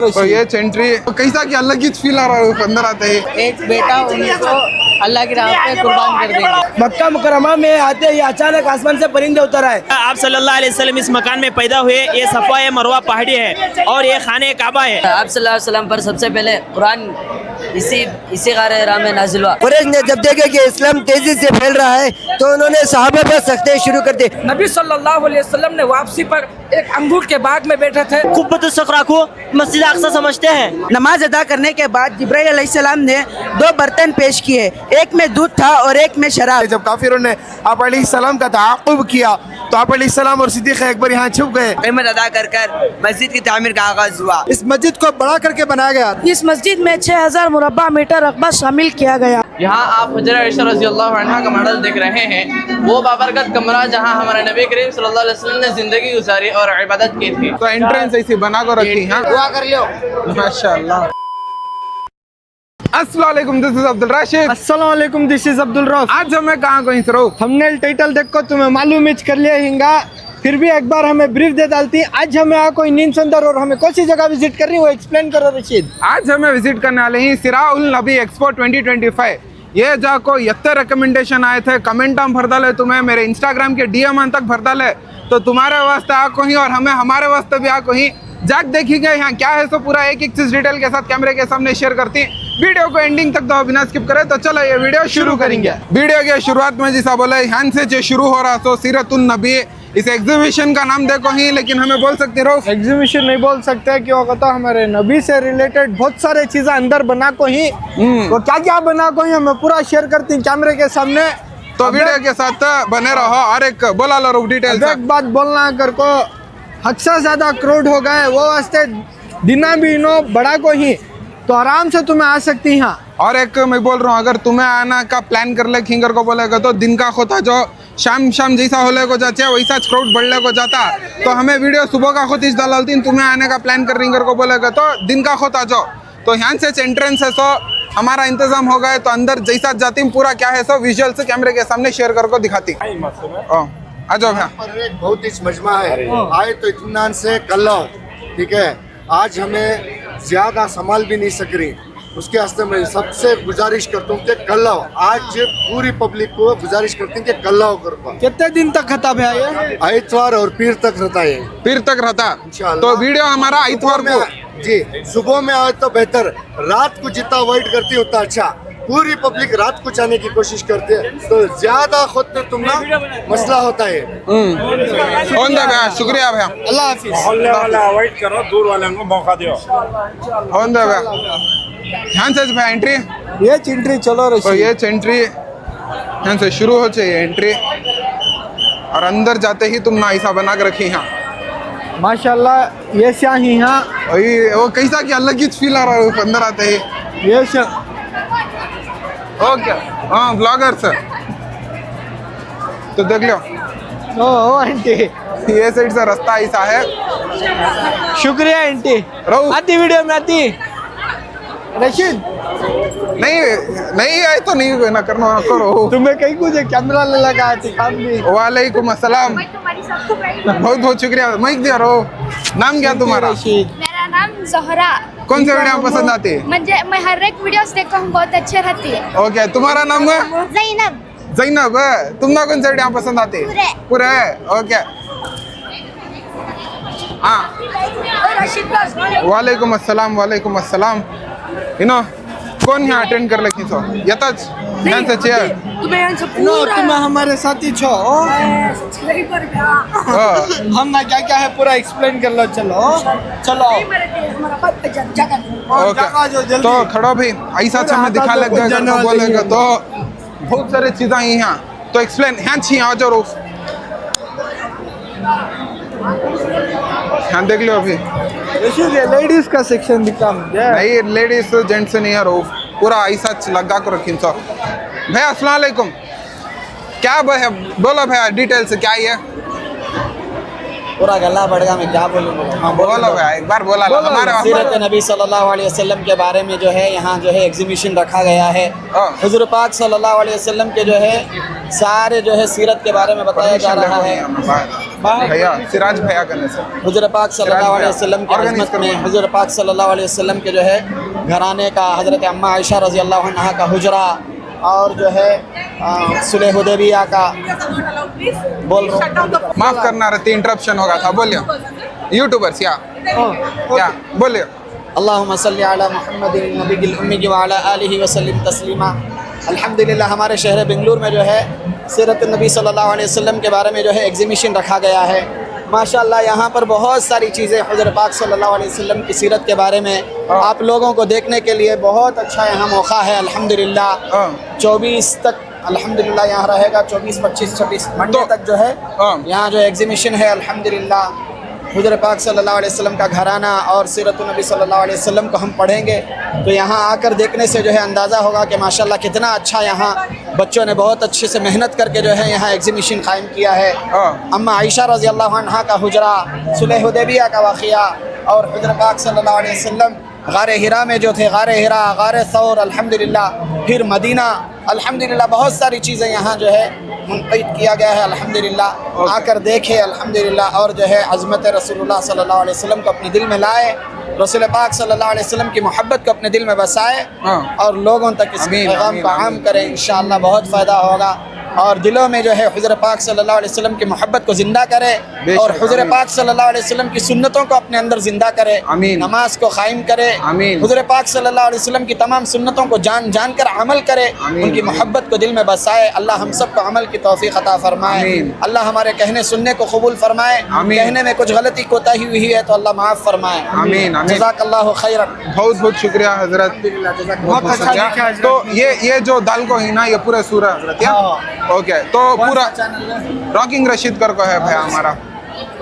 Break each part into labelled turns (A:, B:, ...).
A: तो ये एंट्री कैसा कि अलग ही फील आ रहा है अंदर आते ही।
B: एक बेटा उनको अल्लाह की राह पे कुर्बान कर देंगे।
C: मक्का मुकरमा में आते ही अचानक आसमान से परिंदे उतर आए।
D: आप सल्लल्लाहु अलैहि वसल्लम इस मकान में पैदा हुए। ये सफ़ा है, मरवा पहाड़ी है और ये खाने काबा है।
B: आप सल्लल्लाहु अलैहि वसल्लम पर सबसे पहले कुरान इसी गारे राम में नाजिल हुआ।
C: कुरैश ने जब देखे कि इस्लाम तेजी से फैल रहा है तो उन्होंने सहाबा पर सख्ते शुरू कर दिए।
E: नबी सल्लल्लाहु अलैहि वसल्लम ने वापसी पर एक अंगूर के बाग में बैठे थे।
D: कुब्बतुस सखरा को मस्जिद अक्सा समझते हैं।
C: नमाज अदा करने के बाद जिब्राइल अलैहिस्सलाम ने 2 बर्तन पेश किए, एक में दूध था और एक में शराब।
F: जब काफिरों ने आप अलैहिस्सलाम का ताक़ुब किया तो आप अलैहिस्सलाम और सिद्दीक़ अकबर यहाँ छुप गए।
C: अहमद अदा कर मस्जिद की तामीर का आगाज हुआ।
F: इस मस्जिद को बड़ा करके बनाया गया।
E: इस मस्जिद में 6000 मुरब्बा मीटर रकबा शामिल किया गया।
G: यहाँ आप हजरत आयशा रज़ियल्लाहु अन्हा का मॉडल देख रहे हैं। वो बाबरकत कमरा जहाँ हमारे नबी करीम सल्लल्लाहु अलैहि वसल्लम ने जिंदगी गुजारी और इबादत की थी।
A: तो एंट्रेंस ऐसी बना कर रखी है।
C: दुआ कर लो।
A: माशाल्लाह। अस्सलाम वालेकुम, दिस इज अब्दुल राशिद।
F: अस्सलाम वालेकुम, दिस इज अब्दुल रऊफ।
A: आज हमें कहाँ को इंसरो
F: थंबनेल टाइटल देखो तुम्हें मालूम ही कर लिया हिंगा, फिर भी एक बार हमें ब्रीफ दे डालती। आज हमें कोई नींद संदर और हमें कौन सी जगह विजिट करनी वो एक्सप्लेन करो रशीद।
A: आज हमें विजिट करने वाले हैं सिराउल नबी एक्सपो 2025। ये जाको यत्ते रिकमेंडेशन आए थे, कमेंट हम भर डाले, तुम्हें मेरे इंस्टाग्राम के डीएम तक भर डाले, तो तुम्हारे वास्ते आको ही और हमें हमारे वास्ते भी आको ही जाक देखिएगा यहाँ क्या है। तो पूरा एक चीज डिटेल के साथ कैमरे के सामने शेयर करती। वीडियो को एंडिंग तक तो बिना स्किप करे। तो चलो ये वीडियो शुरू करेंगे। वीडियो के शुरुआत में जैसा बोला यहाँ से जो शुरू हो रहा तो सीरतुन नबी, इस एग्जीबिशन का नाम देखो ही, लेकिन हमें बोल सकते रहो
F: एग्जीबिशन नहीं बोल सकते क्यों कहता हमारे नबी से रिलेटेड बहुत सारे चीजें अंदर बना को ही, तो क्या क्या बना को ही हमें पूरा शेयर करती कैमरे के सामने।
A: तो वीडियो के साथ बने रहो। और एक बोला लो डिटेल
F: एक बात बोलना कर को हद से ज्यादा क्राउड हो गए वो वास्ते दिना भी नो बड़ा को ही, तो आराम से तुम्हें आ सकती हैं।
A: और एक मैं बोल रहा हूँ, अगर तुम्हें आना का प्लान कर ले खिंगर को बोलेगा तो दिन का होता जो शाम जैसा होले को जाते वैसा क्राउड बढ़ने को जाता, तो हमें वीडियो सुबह का खुद इस डालती। तुम्हें आने का प्लान कर रिंगर को बोलेगा तो दिन का होता जो, तो यहाँ से एंट्रेंस है सो हमारा इंतजाम हो गया। तो अंदर जैसा जाती पूरा क्या है सो विजुअल से कैमरे के सामने शेयर कर को दिखाती। आ जाओ भैया।
H: बहुत ही मजमा है, आए तो इत्मीनान से कर लो, ठीक है। आज हमें ज्यादा संभाल भी नहीं सक रही, उसके वास्ते मैं सबसे गुजारिश करता हूँ कि कर लो। आज पूरी पब्लिक को गुजारिश करती हूँ कि कर लो।
F: कितने दिन तक खत्म है ये?
H: आइतवार और पीर तक रहता है।
A: पीर तक रहता,
H: इंशाअल्लाह।
A: तो वीडियो हमारा आइतवार को
H: जी सुबह में आए तो बेहतर, रात को जितना अवॉइड करती है उतना अच्छा। पूरी पब्लिक रात को जाने की कोशिश करती है, तो ज्यादा खुद में तुम ना मसला होता है।
A: भैया, शुक्रिया भैया,
F: अल्लाह हाफिज।
I: अवॉइड करो, दूर वाले को मौका दो।
A: भैया यहाँ से भैया एंट्री,
F: ये एंट्री चलो
A: तो
F: रशीद।
A: ये एंट्री यहाँ से शुरू हो चाहिए एंट्री, और अंदर जाते ही तुम ना ऐसा बना के रखी यहाँ
F: माशाल्लाह। ये क्या ही यहाँ
A: वो कैसा कि अलग ही फील आ रहा है अंदर आते ही।
F: ये
A: ओके, हाँ ब्लॉगर सर, तो देख लो
F: ओ आंटी,
A: ये साइड से रास्ता ऐसा है।
F: शुक्रिया आंटी।
A: रहू
F: आती वीडियो में आती रशीद।
A: नहीं आए तो नहीं ना करना करो।
F: तुम्हें कहीं कुछ कैमरा ले लगा आती काम भी।
A: वालेकुम अस्सलाम, बहुत बहुत शुक्रिया। माइक दिया रो। नाम क्या तुम्हारा?
J: मेरा नाम जोहरा।
A: कौन से वीडियो पसंद आती है?
J: मुझे मैं हर एक वीडियोस देखता हूँ, बहुत अच्छे रहती है।
A: ओके, तुम्हारा नाम है?
J: ज़ैनब।
A: ज़ैनब, तुमना कौन से वीडियो पसंद आती है? पूरे। ओके, हाँ। वालेकुम अस्सलाम, वालेकुम अस्सलाम। कौन यहाँ अटेंड कर लेकी सो यताच यहाँ से चेयर
F: तुम्हें हमारे साथी छो। हम ना क्या क्या है पूरा एक्सप्लेन कर लो। चलो
A: ओके, तो खड़ो भी ऐसा हमें दिखा लेगा तो बोलेगा तो बहुत सारे चीज़ें यहाँ, तो एक्सप्लेन यहाँ छी आ जाओ। यहाँ देख लो अभी
F: लेडीज का सेक्शन दिखा
A: नहीं, लेडीज जेंट्स नहीं है, रूफ पूरा ऐसा लगा कर रखी। सो भैया अस्सलाम वालेकुम, क्या है बोलो भैया डिटेल से क्या है?
C: पूरा गला बढ़ गया, मैं क्या बोलूँ।
A: हाँ बोलो भैया, एक बार बोला लो हमारे
C: सीरत नबी सल्लल्लाहु अलैहि वसल्लम के बारे में जो है यहाँ जो है एग्जीबिशन रखा गया है। हुजूर पाक सल्लल्लाहु अलैहि वसल्लम के जो है सारे जो है सीरत के बारे में बताया जा रहा है।
A: भैया सिराज भैया करने से
C: हुजूर पाक सल्लल्लाहु अलैहि वसल्लम की अज़मत में हुजूर पाक सल्लल्लाहु अलैहि वसल्लम के जो है घराने का, हज़रत अम्मा आयशा रज़ी अल्लाह अन्हा का हुजरा, और जो है सुलह हुदैबिया का, बोल रहा हूँ
A: माफ करना रहती, इंटरप्शन होगा था, बोलिए यूट्यूबर्स क्या बोलिए।
C: अल्लाहुम्मा सल्ली अला मुहम्मदिन नबिय्यिल उम्मी व अला आलिहि व सल्लिम तस्लीमा। अल्हम्दुलिल्लाह हमारे शहर बेंगलुरु में जो है सीरत नबी सल्लल्लाहु अलैहि वसल्लम के बारे में जो है एग्जीबिशन रखा गया है। माशाअल्लाह यहाँ पर बहुत सारी चीज़ें हुज़ूर पाक सल्लल्लाहु अलैहि वसल्लम की सीरत के बारे में आप लोगों को देखने के लिए बहुत अच्छा यहाँ मौका है। अल्हम्दुलिल्लाह 24 तक अल्हम्दुलिल्लाह यहाँ रहेगा, 24, 25, 26 मंडे तक जो है यहाँ जो एग्जीबिशन है। अल्हम्दुलिल्लाह हुज़ूर पाक सल्लल्लाहु अलैहि वसल्लम का घराना और सीरत नबी सल्लल्लाहु अलैहि वसल्लम को हम पढ़ेंगे तो यहाँ आकर देखने से जो है अंदाज़ा होगा कि माशाल्लाह कितना अच्छा यहाँ बच्चों ने बहुत अच्छे से मेहनत करके जो है यहाँ एग्जीबिशन कायम किया है। अम्मा आयशा रज़ी अल्लाह अन्हा का हुजरा, सुलह हुदैबिया का वाक़िया, और हुज़ूर पाक सल्लल्लाहु अलैहि वसल्लम गारे हिरा में जो थे, गारे हिरा, गारे सौर, अल्हम्दुलिल्लाह, फिर मदीना, अल्हम्दुलिल्लाह बहुत सारी चीज़ें यहाँ जो है मुनक़िद किया गया है। अल्हम्दुलिल्लाह आकर देखे अल्हम्दुलिल्लाह, और जो है अज़मत रसूलुल्लाह सल्लल्लाहु अलैहि वसल्लम को अपने दिल में लाए, रसूल पाक सल्लल्लाहु अलैहि वसल्लम की मोहब्बत को अपने दिल में बसाए और लोगों तक इस पैगाम को आम करें। इंशाअल्लाह बहुत फ़ायदा होगा और दिलों में जो है हुज़ूर पाक सल्लल्लाहु अलैहि वसल्लम की मोहब्बत को ज़िंदा करे और हुज़ूर पाक सल्लल्लाहु अलैहि वसल्लम की सुन्नतों को अपने अंदर ज़िंदा करे, नमाज को कायम करे, हुज़ूर पाक सल्लल्लाहु अलैहि वसल्लम की तमाम सुन्नतों को जान जान कर अमल करे, उनकी मोहब्बत को दिल में बसाए। अल्लाह हम सब को अमल की तौफीक अता फरमाए। अल्लाह हमारे कहने सुनने को कबूल फरमाए, कहने में कुछ गलती कोताही हुई है तो अल्लाह माफ़ फरमाए। जज़ाकल्लाहु खैरन।
A: बहुत बहुत शुक्रिया हजरत, बहुत अच्छा लिखा है। तो ये जो दाल को ही ना ये पूरा सूरा हजरत ओके, तो पूरा रॉकिंग रशीद कर को है भैया हमारा,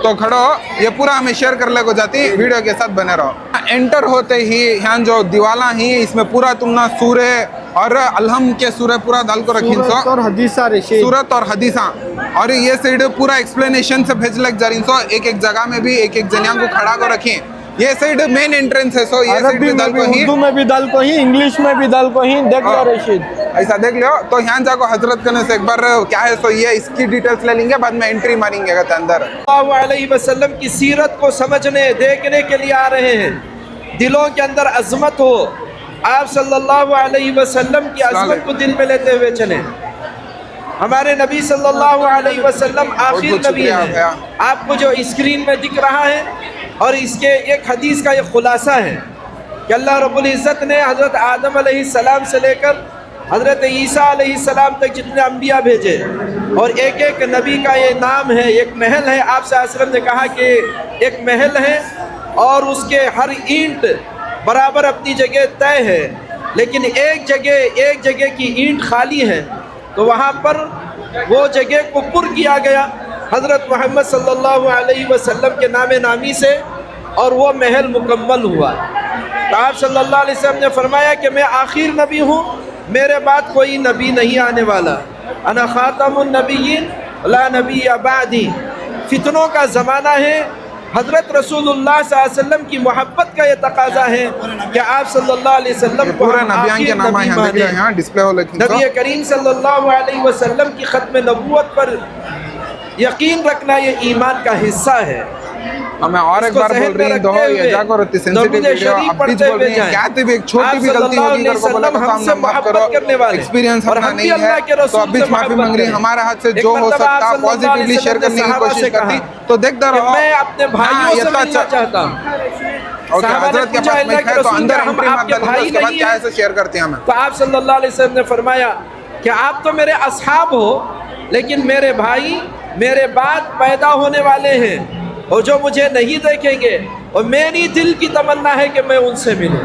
A: तो खड़ो ये पूरा हमें शेयर कर ले को जाती, वीडियो के साथ बने रहो। एंटर होते ही यहाँ जो दीवाला ही इसमें पूरा तुम ना सूरे और अलहम के सूरे पूरा दाल को रखी सो
F: और हदीसा
A: सूरत और हदीसा, और ये साइड पूरा एक्सप्लेनेशन से भेज लग जा रही सो, एक एक जगह में भी एक एक जनिया को खड़ा को रखी। ये साइड मेन एंट्रेंस है, सो ये साइड दाल को ही,
F: उर्दू में भी दाल को ही, इंग्लिश में भी दाल को ही, देख लो रशीद
A: ऐसा देख लो। तो यहाँ जाको हजरत करने से एक बार क्या है सो ये इसकी डिटेल्स ले लेंगे, बाद में एंट्री मारेंगे अंदर।
E: सल्लल्लाहु अलैहि वसल्लम की सीरत को समझने देखने के लिए आ रहे हैं, दिलों के अंदर अजमत हो, आप सल्लल्लाहु अलैहि वसल्लम की अजमत को दिल में लेते हुए चलें। हमारे नबी सल्लल्लाहु अलैहि वसल्लम आखिर नबी हैं। आपको जो स्क्रीन में दिख रहा है और इसके एक हदीस का ये खुलासा है कि अल्लाह रब्बुल इज़्ज़त ने हज़रत आदम अलैहिस्सलाम से लेकर हज़रत ईसा अलैहिस्सलाम तक जितने अम्बिया भेजे और एक एक नबी का ये नाम है, एक महल है। आप सल्लल्लाहु अलैहि वसल्लम ने कहा कि एक महल है और उसके हर ईंट बराबर अपनी जगह तय है, लेकिन एक जगह की ईंट खाली है, तो वहाँ पर वो जगह को पुर किया गया हज़रत मोहम्मद सल्लल्लाहु अलैहि वसल्लम के नामे नामी से और वो महल मुकम्मल हुआ। तो आप सल्लल्लाहु अलैहि वसल्लम ने फरमाया कि मैं आखिर नबी हूँ, मेरे बाद कोई नबी नहीं आने वाला, अना खातमुन नबिय्यीन ला नबी बादी। फितनों का ज़माना है, हज़रत रसूलुल्लाह सल्लल्लाहु अलैहि वसल्लम की मोहब्बत का ये तकाजा है कि आप सल्लल्लाहु अलैहि वसल्लम को आखिर नबी माने। नबी करीम सल्लल्लाहु अलैहि वसल्लम की ख़त्म नबूवत पर यकीन रखना ये ईमान का हिस्सा है।
A: मैं और एक बार बोल रही हूँ, ये जाको रहती सेंसिटिव वीडियो अब भी बोल रही हैं, क्या भी एक छोटी भी गलती होगी कर को बोला तो सामने माफ करो, एक्सपीरियंस अपना नहीं है तो अब भी माफी मांग रही, हमारे हाथ से जो हो सकता पॉजिटिवली शेयर करने की कोशिश करती, तो देखते रहो।
E: मैं अपने भाइयों से मिलना चाहता हूँ।
A: ओके, हजरत के पास माइक है तो अंदर एंट्री मत करना, उसके बाद क्या ऐसे शेयर करते हैं हमें।
E: तो आप सल्लल्लाहु अलैहि वसल्लम ने फरमाया कि आप तो मेरे असहाब हो, लेकिन मेरे भाई मेरे बाद पैदा होने वाले हैं और जो मुझे नहीं देखेंगे, और मेरी दिल की तमन्ना है कि मैं उनसे मिलूं।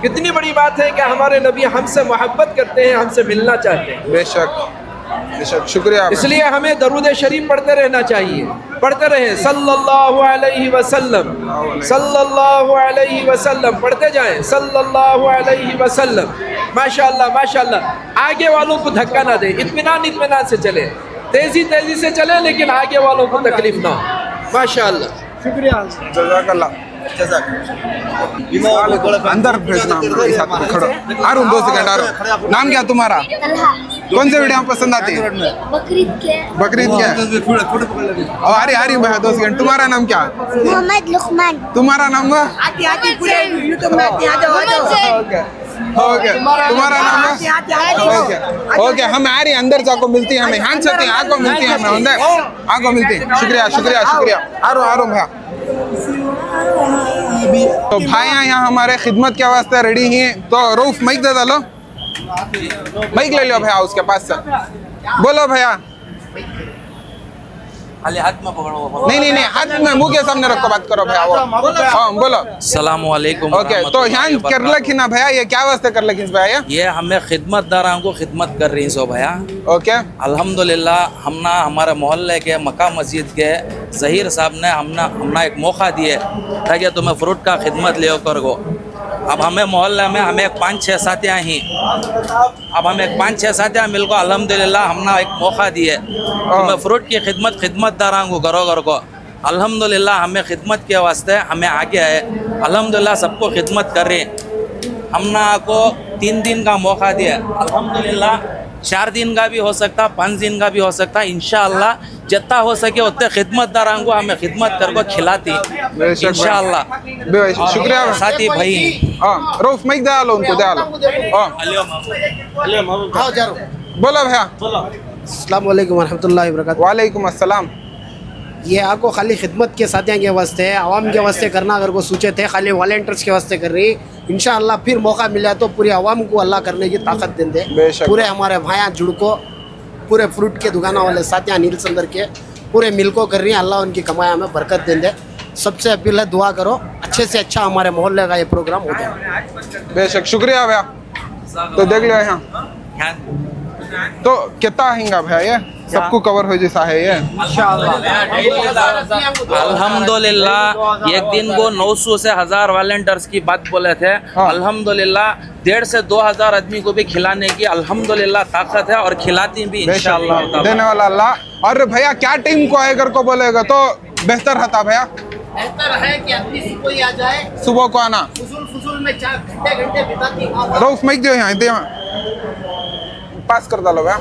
E: कितनी बड़ी बात है कि हमारे नबी हमसे मोहब्बत करते हैं, हमसे मिलना चाहते हैं।
A: बेशक शुक्रिया।
E: इसलिए हमें दरूद शरीफ पढ़ते रहना चाहिए, पढ़ते रहे सल्लल्लाहु अलैहि वसल्लम, सल्लल्लाहु अलैहि वसल्लम, पढ़ते जाएं सल्लल्लाहु अलैहि वसल्लम। माशाअल्लाह माशाअल्लाह। आगे वालों को धक्का ना दे, इत्मीनान से चले, तेजी से चले, लेकिन आगे वालों को तकलीफ ना हो। माशाअल्लाह
F: शुक्रिया
A: जजाकल्ला अंदर भेजना इस हाथ में खड़ो आ रहा हूँ 2 सेकंड आ रहा हूँ नाम क्या तुम्हारा कौन से वीडियो पसंद आती है
J: बकरीद के
A: बकरीद क्या आ रही भैया 2 सेकंड तुम्हारा नाम क्या
J: मोहम्मद लुकमान
A: तुम्हारा नाम हुआ ओके तुम्हारा नाम है ओके हम आ रही अंदर जाको मिलती है हमें हाँ सकती आको मिलती है हमें अंदर आको मिलती शुक्रिया शुक्रिया शुक्रिया आ रहा हूँ भैया तो भाई यहाँ हमारे खिदमत के वास्ते रेडी हैं तो रूफ माइक दे डालो माइक ले लो भैया उसके पास से बोलो भैया
G: हाथ में पकड़ो
A: नहीं हाथ में मुंह के सामने रखो बात करो भैया वो हाँ बोलो
G: सलाम वालेकुम
A: ओके तो यहाँ कर लखी ना भैया ये क्या वास्ते कर लखी भैया
G: ये हमें खिदमतदारों को खिदमत कर रही सो भैया
A: ओके
G: अल्हम्दुलिल्लाह हमना हमारे मोहल्ले के मक्का मस्जिद के जहीर साहब ने हमना एक मौका दिए ताकि तुम्हें फ्रूट का खिदमत ले कर गो अब हमें मोहल्ले में हमें 5-6 साथियाँ ही अब हमें 5-6 साथियाँ मिलकर अल्हम्दुलिल्लाह हमने एक मौका दिए तुम्हें फ्रूट की खिदमतदारों को घर को अल्हम्दुलिल्लाह हमें खिदमत के वास्ते हमें आगे आए अल्हम्दुलिल्लाह सबको खिदमत कर रहे हमने को 3 दिन का मौका दिया अल्हम्दुलिल्लाह 4 दिन का भी हो सकता 5 दिन का भी हो सकता इंशाअल्लाह जितना हो सके उतने खिदमतदारों को हमें खिदमत कर को खिलाती इंशाअल्लाह
A: शुक्रिया
G: साथी भाई
A: रूफ माइक दे लो उनको दे लो बोलो भैया
C: अस्सलाम वालेकुम रहमतुल्लाहि व बरकातहू।
A: वालेकुम अस्सलाम।
C: ये आपको खाली खिदमत के साथियों के वास्ते है, आवाम के वास्ते करना अगर को सोचे थे खाली वॉलंटियर्स के वास्ते कर रही। इंशाअल्लाह फिर मौका मिला तो पूरी आवाम को अल्लाह करने की ताकत दे दे। पूरे हमारे भाइयाँ जुड़को पूरे फ्रूट के दुकानों वाले साथियाँ नील संदर के पूरे मिल को कर रही हैं। अल्लाह उनकी कमाया में बरकत दे दे। सबसे अपील है दुआ करो अच्छे से अच्छा हमारे मोहल्ले का ये प्रोग्राम हो जाए।
A: बेशक शुक्रिया भैया। तो देख लो यहाँ तो कितना आएगा भैया ये सबको कवर हो जैसा है ये
G: अल्हम्दुलिल्लाह। एक दिन को 900 से 1000 वॉलंटियर्स की बात बोले थे। अल्हम्दुलिल्लाह 1.5 से 2000 आदमी को भी खिलाने की अल्हम्दुलिल्लाह ताकत है और खिलाती भी इंशाअल्लाह
A: देने वाला अल्लाह। और भैया क्या टीम को आकर को बोलेगा तो बेहतर रहता भैया?
C: बेहतर है कि आदमी सुबह ही आ जाए,
A: सुबह को आना
C: फुजुल में 4 घंटे बिताती।
A: रऊफ माइक दो यहाँ दे पास कर डालो भैया।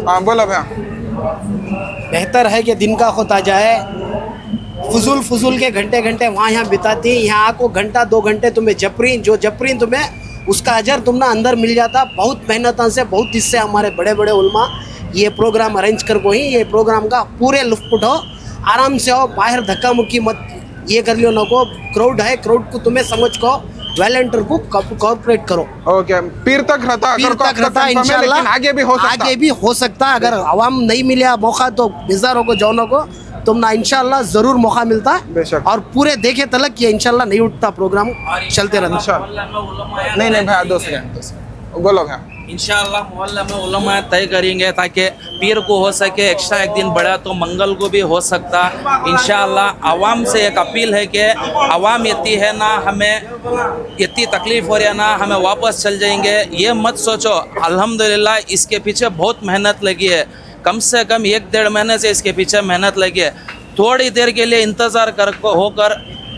A: हाँ बोलो भैया।
C: बेहतर है कि दिन का खुद आ जाए, फुजुल के घंटे वहाँ यहाँ बिताती। यहाँ को घंटा 2 घंटे तुम्हें जपरीन तुम्हें उसका अजर तुमने अंदर मिल जाता। बहुत मेहनत से बहुत इससे हमारे बड़े बड़े उलमा ये प्रोग्राम अरेंज कर को ही ये प्रोग्राम का पूरे लुत्फ उठाओ, आराम से आओ, बाहर धक्का मुक्की मत ये कर लियो ना को। क्राउड है, क्राउड को तुम्हें समझ को वॉलंटियर को कॉर्पोरेट करो।
A: ओके पीर तक रहता इंशाल्लाह
C: आगे भी हो सकता। अगर आवाम नहीं मिला मौका तो बेजारों को जौनों को तुम ना इंशाल्लाह जरूर मौका मिलता है और पूरे देखे तलक ये इंशाल्लाह नहीं उठता, प्रोग्राम चलते रहता।
A: नहीं भैया 2 सेकंड बोलो भैया।
G: इंशाअल्लाह मोहल्ले में उलमा तय करेंगे ताकि पीर को हो सके एक्स्ट्रा एक दिन बढ़ा तो मंगल को भी हो सकता। इंशाअल्लाह आवाम से एक अपील है कि आवाम इतनी है ना हमें इतनी तकलीफ़ हो रही है ना हमें वापस चल जाएंगे ये मत सोचो। अल्हम्दुलिल्लाह इसके पीछे बहुत मेहनत लगी है, कम से कम 1-1.5 महीने से इसके पीछे मेहनत लगी है। थोड़ी देर के लिए इंतज़ार होकर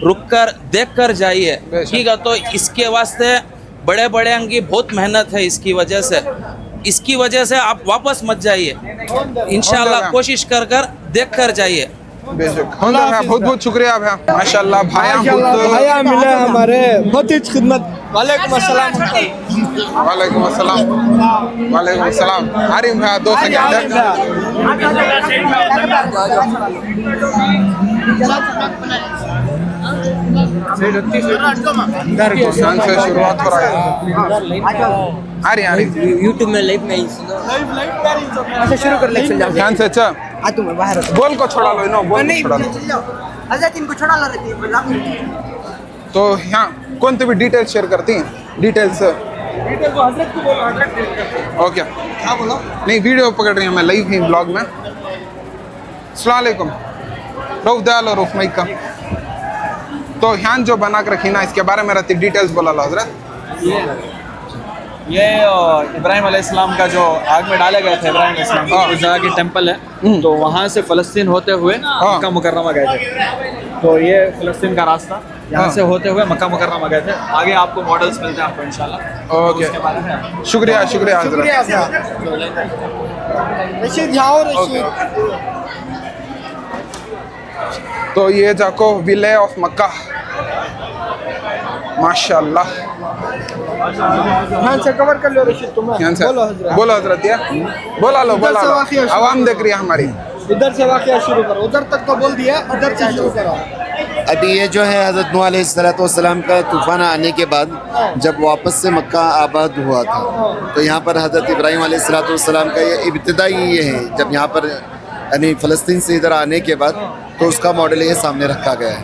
G: रुक कर देख कर जाइए, ठीक है? तो इसके वास्ते बड़े अंगी बहुत मेहनत है। इसकी वजह से आप वापस मत जाइए, इंशाल्लाह कोशिश कर देख कर जाइए।
A: बेशक बहुत शुक्रिया भैया। माशाल्लाह
F: भाया मिले हमारे बहुत ही खिदमत। वालेकुम अस्सलाम।
A: वालेकुम अस्सलाम। वालेकुम अस्सलाम। अरे भैया 2 सेकंड से शुरुआत हो रहा है। आ रही
B: यूट्यूब में लाइव नहीं
C: अच्छा शुरू कर ले।
A: ध्यान से अच्छा
C: तुम बाहर
A: बोल को छोड़ा लो नो बोल को छोड़ा लो।
C: इनको छोड़ा लो।
A: तो यहाँ कौन सी भी डिटेल्स शेयर करती हैं? डिटेल्स ओके
C: हाँ बोलो।
A: नहीं वीडियो पकड़ रही हूँ मैं लाइव ही ब्लॉग में। अस्सलाम वालेकुम। रूफ दयाल और रूफ माइक का तो यहाँ जो बना कर रखी ना इसके बारे में रहती डिटेल्स बोला लो हजरत।
C: ये इब्राहिम अलैहिस्सलाम का जो आग में डाले गए थे, इब्राहिम अलैहिस्सलाम का उस जगह की टेंपल है। तो वहाँ से फ़लस्तीन होते हुए मक्का मुकर्रमा गए थे। तो ये फ़लस्तीन का रास्ता, यहाँ से होते हुए मक्का मुकर्रमा गए थे। आगे आपको मॉडल्स मिलते हैं आपको इंशाल्लाह।
A: ओके,
C: उसके बारे में
A: शुक्रिया शुक्रिया हजरत।
F: रशीद जाओ रशीद।
A: तो ये जाको विले ऑफ मक्का, माशाल्लाह।
F: हाँ से कवर कर लो रशीद तुम्हें।
A: यहाँ से
F: बोलो हजरत।
A: बोलो हजरत, या बोला लो बोला
F: से
A: लो,
F: वाक़िया शुरू
A: आवाम देख रही है हमारी।
F: इधर से वाक़िया शुरू करो, उधर तक तो बोल दिया, इधर से शुरू करो।
K: अभी ये जो है हज़रत नूह अलैहिस्सलाम का तूफ़ान आने के बाद जब वापस से मक्का आबाद हुआ था, तो यहाँ पर हज़रत इब्राहीम अलैहिस्सलाम का ये इब्तिदाई ये है, जब यहाँ पर यानी फ़लस्तीन से इधर आने के बाद तो उसका मॉडल ये सामने रखा गया है।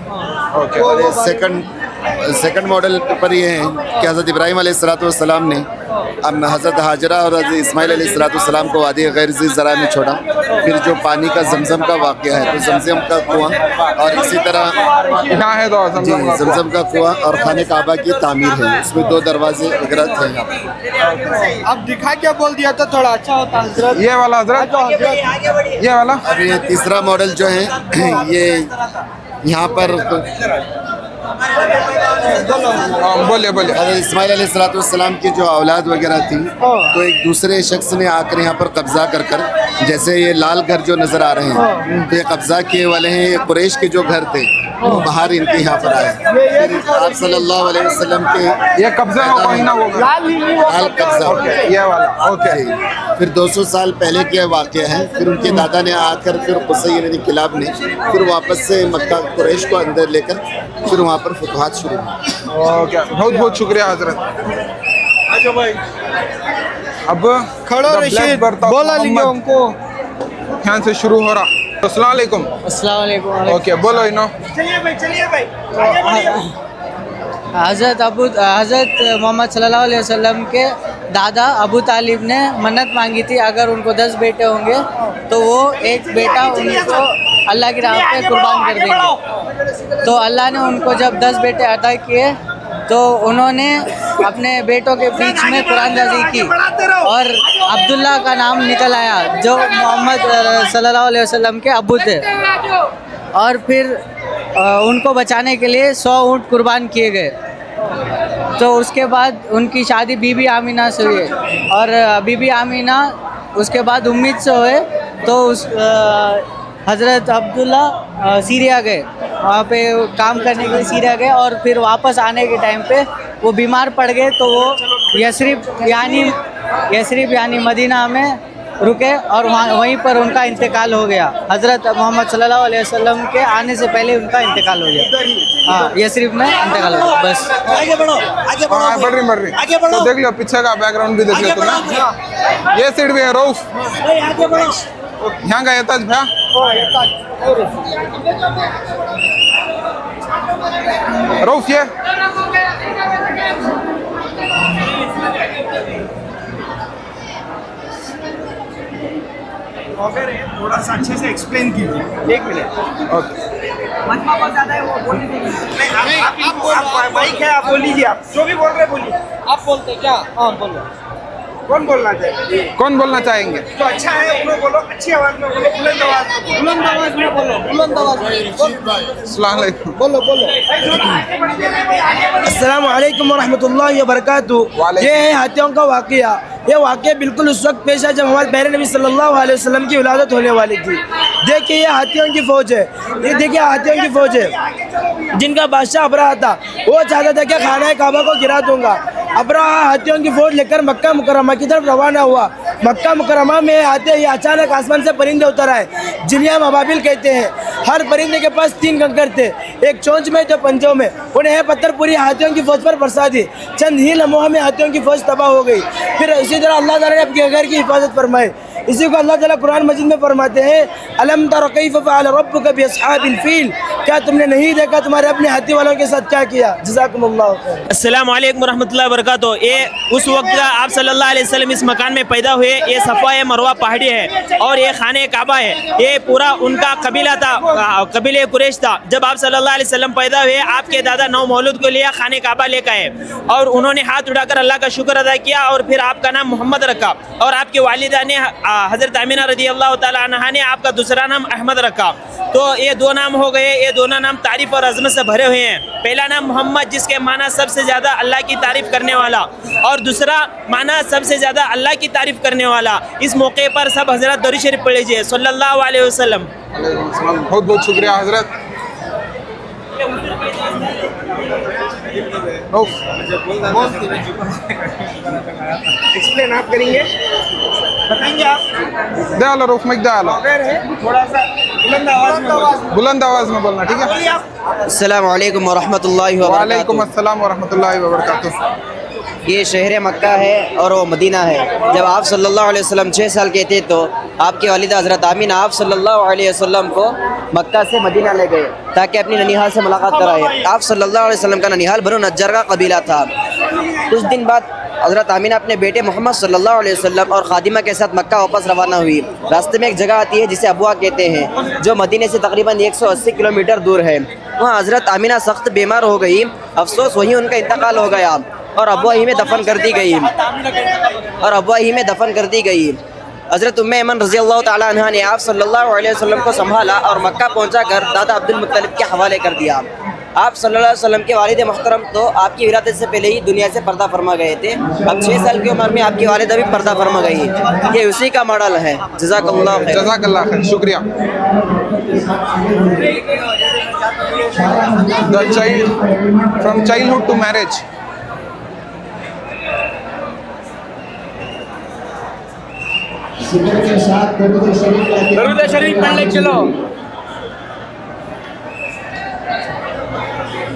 K: और ये सेकंड मॉडल पर ये है कि हज़रत इब्राहीम अलैहिस्सलाम ने हज़रत हाजरा और हज़रत इस्माइल अलैहिस्सलाम को वादी गैर ज़रा में छोड़ा। फिर जो पानी का जमज़म का वाक़या है, तो जमज़म का कुआँ और इसी तरह
A: यहाँ है तो
K: जी जमज़म का कुआँ और खाने काबा की तामीर है, उसमें 2 दरवाजे वगैरह थे यहाँ पर।
F: अब दिखा क्या बोल दिया तो थोड़ा अच्छा होता हजरत।
A: ये वाला हजरत, ये वाला।
K: अब ये तीसरा मॉडल जो है ये यहाँ पर
A: बोलिए बोलिए।
K: हज़रत इस्माइल अलैहिस्सलाम की जो औलाद वगैरह थी, तो एक दूसरे शख्स ने आकर यहाँ पर कब्ज़ा कर जैसे ये लाल घर जो नज़र आ रहे हैं, तो ये कब्ज़ा किए वाले हैं। ये कुरैश के जो घर थे वो बाहर इनके यहाँ पर आए। फिर आप सल्लल्लाहु अलैहि वसल्लम के
A: ये कब्जा होगा ही ना वो घर।
K: लाल कब्ज़ा,
A: ये वाला ओके।
K: फिर 200 साल पहले के वाक़या है। फिर उनके दादा ने आकर फिर कुसै यानी किलाब ने फिर वापस से मक्का कुरैश को अंदर लेकर फिर वहाँ पर फतवाहत शुरू हुई।
A: ओके, बहुत बहुत शुक्रिया हजरत। अब
F: खड़ो रशीद, बोला लिखे उनको।
A: यहाँ से शुरू हो रहा। अस्सलाम वालेकुम।
B: अस्सलाम वालेकुम।
A: ओके, बोलो इनो।
B: हज़रत मोहम्मद सल्लल्लाहु अलैहि वसल्लम के दादा अबू तालिब ने मन्नत मांगी थी, अगर उनको 10 बेटे होंगे तो वो एक बेटा उनको अल्लाह की राह पे कुर्बान कर देंगे। तो अल्लाह ने उनको जब 10 बेटे अता किए तो उन्होंने अपने बेटों के बीच में कुरानदाजी की और अब्दुल्ला का नाम निकल आया जो मोहम्मद सल्लल्लाहु अलैहि वसल्लम के अब्बू थे। और फिर उनको बचाने के लिए 100 ऊँट कुर्बान किए गए। तो उसके बाद उनकी शादी बीबी आमीना से हुई और बीबी आमीना उसके बाद उम्मीद से हुए। तो उस हज़रत अब्दुल्ला सीरिया गए, वहाँ पे काम करने के लिए सीरिया गए और फिर वापस आने के टाइम पे वो बीमार पड़ गए। तो वो यसरिब यानी मदीना में रुके और वहीं पर उनका इंतकाल हो गया। हज़रत मोहम्मद सल्लल्लाहु अलैहि वसल्लम के आने से पहले उनका इंतकाल हो गया। हाँ, यसरिब में इंतकाल हो गया। बस आगे
A: बढ़ रही। तो देख लो पीछे का बैकग्राउंड भी देख लो तुम्हें। ये सीट भी है रऊफ। यहाँ का एताज भैया रऊफ ये
I: थोड़ा सा अच्छे से एक्सप्लेन कीजिए। 1 मिनट।
E: माइक है, आप बोल लीजिए। आप जो भी बोल रहे बोलिए।
F: आप बोलते क्या? हाँ बोलो।
E: कौन बोलना चाहिए?
A: कौन बोलना चाहेंगे?
E: तो अच्छा है, उन्होंने बोलो, अच्छी आवाज में बोलो, बुलंद आवाज में बोलो।
F: बुलंद आवाज में बोलो, बुलंद आवाज में
A: अस्सलाम वालेकुम।
F: बोलो बोलो।
L: अस्सलाम वालेकुम वरहमतुल्लाहि वबरकातुहू। ये है हाथियों का वाक़या। ये वाक़या बिल्कुल उस वक्त पेश है जब हमारे प्यारे नबी सल्लल्लाहु अलैहि वसल्लम की विलादत होने वाली थी। देखिए ये हाथियों की फ़ौज है, ये देखिए हाथियों की फ़ौज है जिनका बादशाह अबराहा था। वो चाहता था कि खाना काबा को गिरा दूंगा। अबराहा हाथियों की फ़ौज लेकर मक्का मुकर्रमा की तरफ रवाना हुआ। मक्का मुकर्रमा में आते ही अचानक आसमान से परिंदे उतर आए जिन्हें हम अबाबिल कहते हैं। हर परिंदे के पास 3 कंकर थे, एक चोंच में जो पंजों में। उन्हें पत्थर पूरी हाथियों की फ़ौज पर बरसा दी। चंद ही लम्हों में हाथियों की फ़ौज तबाह हो गई। फिर इसी तरह अल्लाह ताला ने अपने घर की हिफाजत फरमाई। इसी को अल्लाह ताला कुरान मजीद में फरमाते हैं, अलम तरा कैफ फ़अल रब्बुका बिअस्हाबिल फील, क्या तुमने नहीं देखा तुम्हारे अपने हाथी वालों के साथ क्या किया। जज़ाकुमुल्लाह खैर।
D: अस्सलाम वालेकुम रहमतुल्लाहि व बरकातहू। ये उस वक्त का आप सल्लल्लाहु अलैहि वसल्लम इस मकान में पैदा हुए। ये सफ़ा मरवा पहाड़ी है और ये खाने काबा है। ये पूरा उनका कबीला था, कबीले कुरैश था। जब आप सल्लल्लाहु अलैहि वसल्लम पैदा हुए, आपके दादा नौ मौलूद को लिया, खाने काबा लेकर आए और उन्होंने हाथ उठाकर अल्लाह का शुक्र अदा किया और फिर आपका नाम मोहम्मद रखा और आपकी वालिदा ने हज़रत आमिना रज़ी अल्लाह तआला अन्हा ने आपका दूसरा नाम अहमद रखा। तो ये दो नाम हो गए। ये दोनों नाम तारीफ़ और अज़मत से भरे हुए हैं। पहला नाम मोहम्मद, जिसके माना सबसे ज़्यादा अल्लाह की तारीफ़ करने वाला, और दूसरा माना सबसे ज़्यादा अल्लाह की तारीफ़ करने वाला। इस मौके पर सब हज़रत दरूद शरीफ पढ़ लीजिए सल्लल्लाहु अलैहि वसल्लम।
A: बहुत बहुत शुक्रिया हजरत।
I: एक्सप्लेन आप करेंगे, बताएंगे आप?
A: दयालो रूफ में दयालो,
I: थोड़ा सा
A: बुलंद आवाज में बोलना, ठीक है?
B: अस्सलामु अलैकुम वरहमतुल्लाहि व
A: वालेकुम अस्सलाम वरहमतुल्लाहि व बरकातुहू।
B: ये शहर मक्का है और वो मदीना है। जब आप सल्लल्लाहु अलैहि वसल्लम 6 साल के थे तो आपकी वालिदा हज़रत आमीना आप सल्लल्लाहु अलैहि वसल्लम को मक्का से मदीना ले गए ताकि अपनी ननिहाल से मुलाकात कराए। आप सल्लल्लाहु अलैहि वसल्लम का ननिहाल बनु नज्जार का कबीला था। कुछ दिन बाद हज़रत आमीना अपने बेटे मोहम्मद सल्लल्लाहु अलैहि वसल्लम और खादिमा के साथ मक्का वापस रवाना हुई। रास्ते में एक जगह आती है जिसे अबवा कहते हैं, जो मदीने से तकरीबन 180 किलोमीटर दूर है। वहाँ हज़रत आमीना सख्त बीमार हो गई। अफसोस वहीं उनका इंतकाल हो गया और अबवा ही में दफन कर दी गई। हज़रत उम्मे ऐमन रज़ी अल्लाह तआला अन्हा ने आप सल्लल्लाहु अलैहि वसल्लम को संभाला और मक्का पहुंचाकर दादा अब्दुल मुत्तलिब के हवाले कर दिया। आप सल्लल्लाहु अलैहि वसल्लम के वालिद मोहतरम तो आपकी विलादत से पहले ही दुनिया से पर्दा फरमा गए थे। अब 6 साल की उम्र में आपकी वालिदा भी पर्दा फरमा गई। ये उसी का मॉडल है। जज़ाकल्लाह खैर।
A: जज़ाकल्लाह खैर, शुक्रिया। The child from childhood to marriage.
I: दरूद शरीफ पढ़ ले चलो।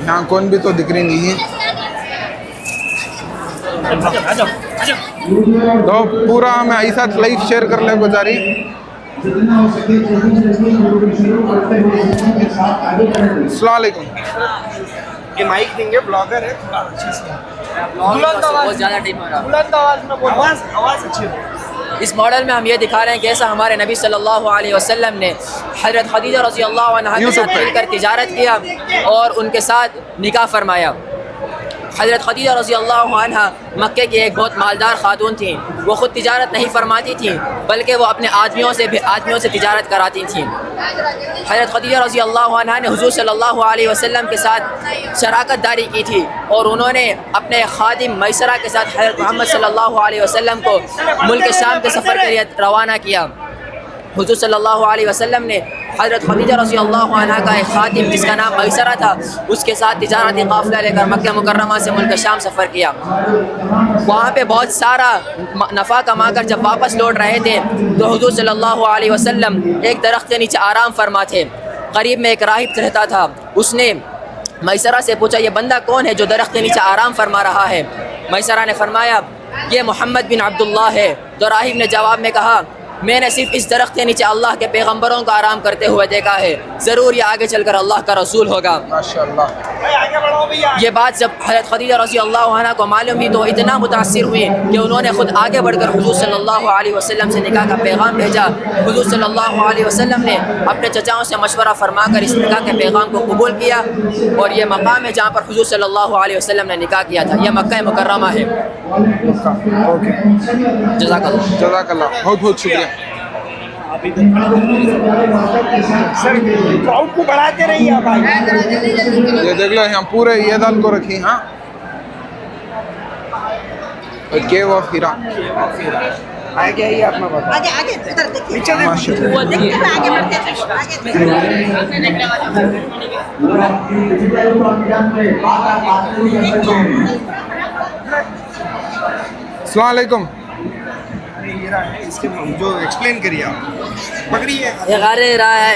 A: यहाँ कौन भी तो दिख रही नहीं है। तो पूरा हमें ऐसा लाइव शेयर कर ले गुजारी। अस्सलाम वालेकुम।
I: ये माइक देंगे, ब्लॉगर है, थोड़ा अच्छे से बुलंद आवाज में बोलो। आवाज अच्छी है।
B: इस मॉडल में हम ये दिखा रहे हैं कैसा हमारे नबी सल्लल्लाहु अलैहि वसल्लम ने हज़रत खदीजा रज़ी अल्लाह अन्हा के साथ मिलकर तिजारत किया और उनके साथ निकाह फरमाया। हज़रत खदीजा रज़ी अल्लाह अन्हा मक्के की एक बहुत मालदार खातून थी। वो ख़ुद तिजारत नहीं फरमाती थी बल्कि वो अपने आदमियों से तिजारत कराती थीं। हज़रत खदीजा रज़ी अल्लाह अन्हा ने हुज़ूर सल्लल्लाहु अलैहि वसल्लम के साथ शराकत दारी की थी और उन्होंने अपने खादिम मैसरा के साथ हज़रत मोहम्मद सल्लल्लाहु अलैहि वसल्लम को मुल्क शाम के सफ़र के लिए रवाना किया। हुज़ूर सल्लल्लाहु अलैहि वसल्लम ने हज़रत खदीजा रज़ी अल्लाह अन्हा का एक खादिम जिसका नाम मैसरा था उसके साथ तिजारती काफ़िला लेकर मक्का मुकर्रमा से मुल्क शाम सफ़र किया। वहाँ पे बहुत सारा नफ़ा कमाकर जब वापस लौट रहे थे तो हुज़ूर सल्लल्लाहु अलैहि वसल्लम एक दरख्त के नीचे आराम फरमा थे। करीब में एक राहिब रहता था। उसने मैसरा से पूछा, ये बंदा कौन है जो दरख्त के नीचे आराम फरमा रहा है? मैसरा ने फरमाया, ये मोहम्मद बिन अब्दुल्लाह है। तो राहिब ने जवाब में कहा, मैंने सिर्फ इस दरख्त के नीचे अल्लाह के पैगंबरों को आराम करते हुए देखा है, ज़रूर ये आगे चलकर अल्लाह का रसूल होगा।
I: माशाअल्लाह।
B: ये बात जब हज़रत खदीजा रज़ी अल्लाह अन्हा को मालूम हुई तो इतना मुतासिर हुई कि उन्होंने ख़ुद आगे बढ़कर हुज़ूर सल्लल्लाहु अलैहि वसल्लम से निकाह का पैगाम भेजा। हुज़ूर सल्लल्लाहु अलैहि वसल्लम ने अपने चचाओं से मशवरा फरमाकर इस निकाह के पैगाम को कबूल किया और ये मकाम है जहाँ पर हुज़ूर सल्लल्लाहु अलैहि वसल्लम ने निकाह किया था। यह मक्का मुकर्रमा है।
A: जज़ाकल्लाह, बहुत बहुत शुक्रिया।
I: सर क्राउड को बढ़ाते रहिए आप आगे।
A: ये देख लो, यहाँ पूरे ये दाल को रखी। हाँ, केव ऑफ हीरा।
I: आगे आइए, आप मैं बता। आगे इधर देखिए, नीचे देखिए, आगे बढ़ते
A: अस्सलाम वालेकुम।
I: इसके जो एक्सप्लेन करिए आप, पकड़िए
B: ये गारे रहा है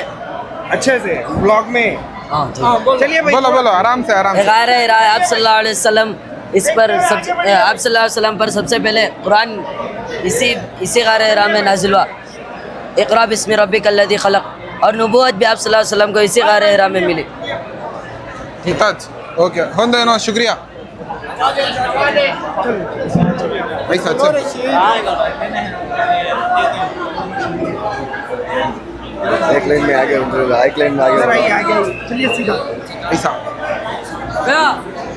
I: अच्छे से ब्लॉग में। चलिए भाई,
A: बोलो बोलो, आराम से आराम से।
B: गारे रहा है आप सल्लल्लाहु अलैहि वसल्लम इस पर आप सल्लल्लाहु अलैहि वसल्लम पर सबसे पहले कुरान इसी गारे रहा में नाजिल हुआ।
M: इक़रा बिस्मि रब्बिकल्लज़ी खलक़। और नबूवत भी आप सल्लल्लाहु अलैहि वसल्लम को इसी गारे हिरा में मिली।
A: ओके होंदेनो शुक्रिया ऐसा चल
K: एक लाइन में आगे एक लाइन में आगे
F: चलिए सीधा
A: ऐसा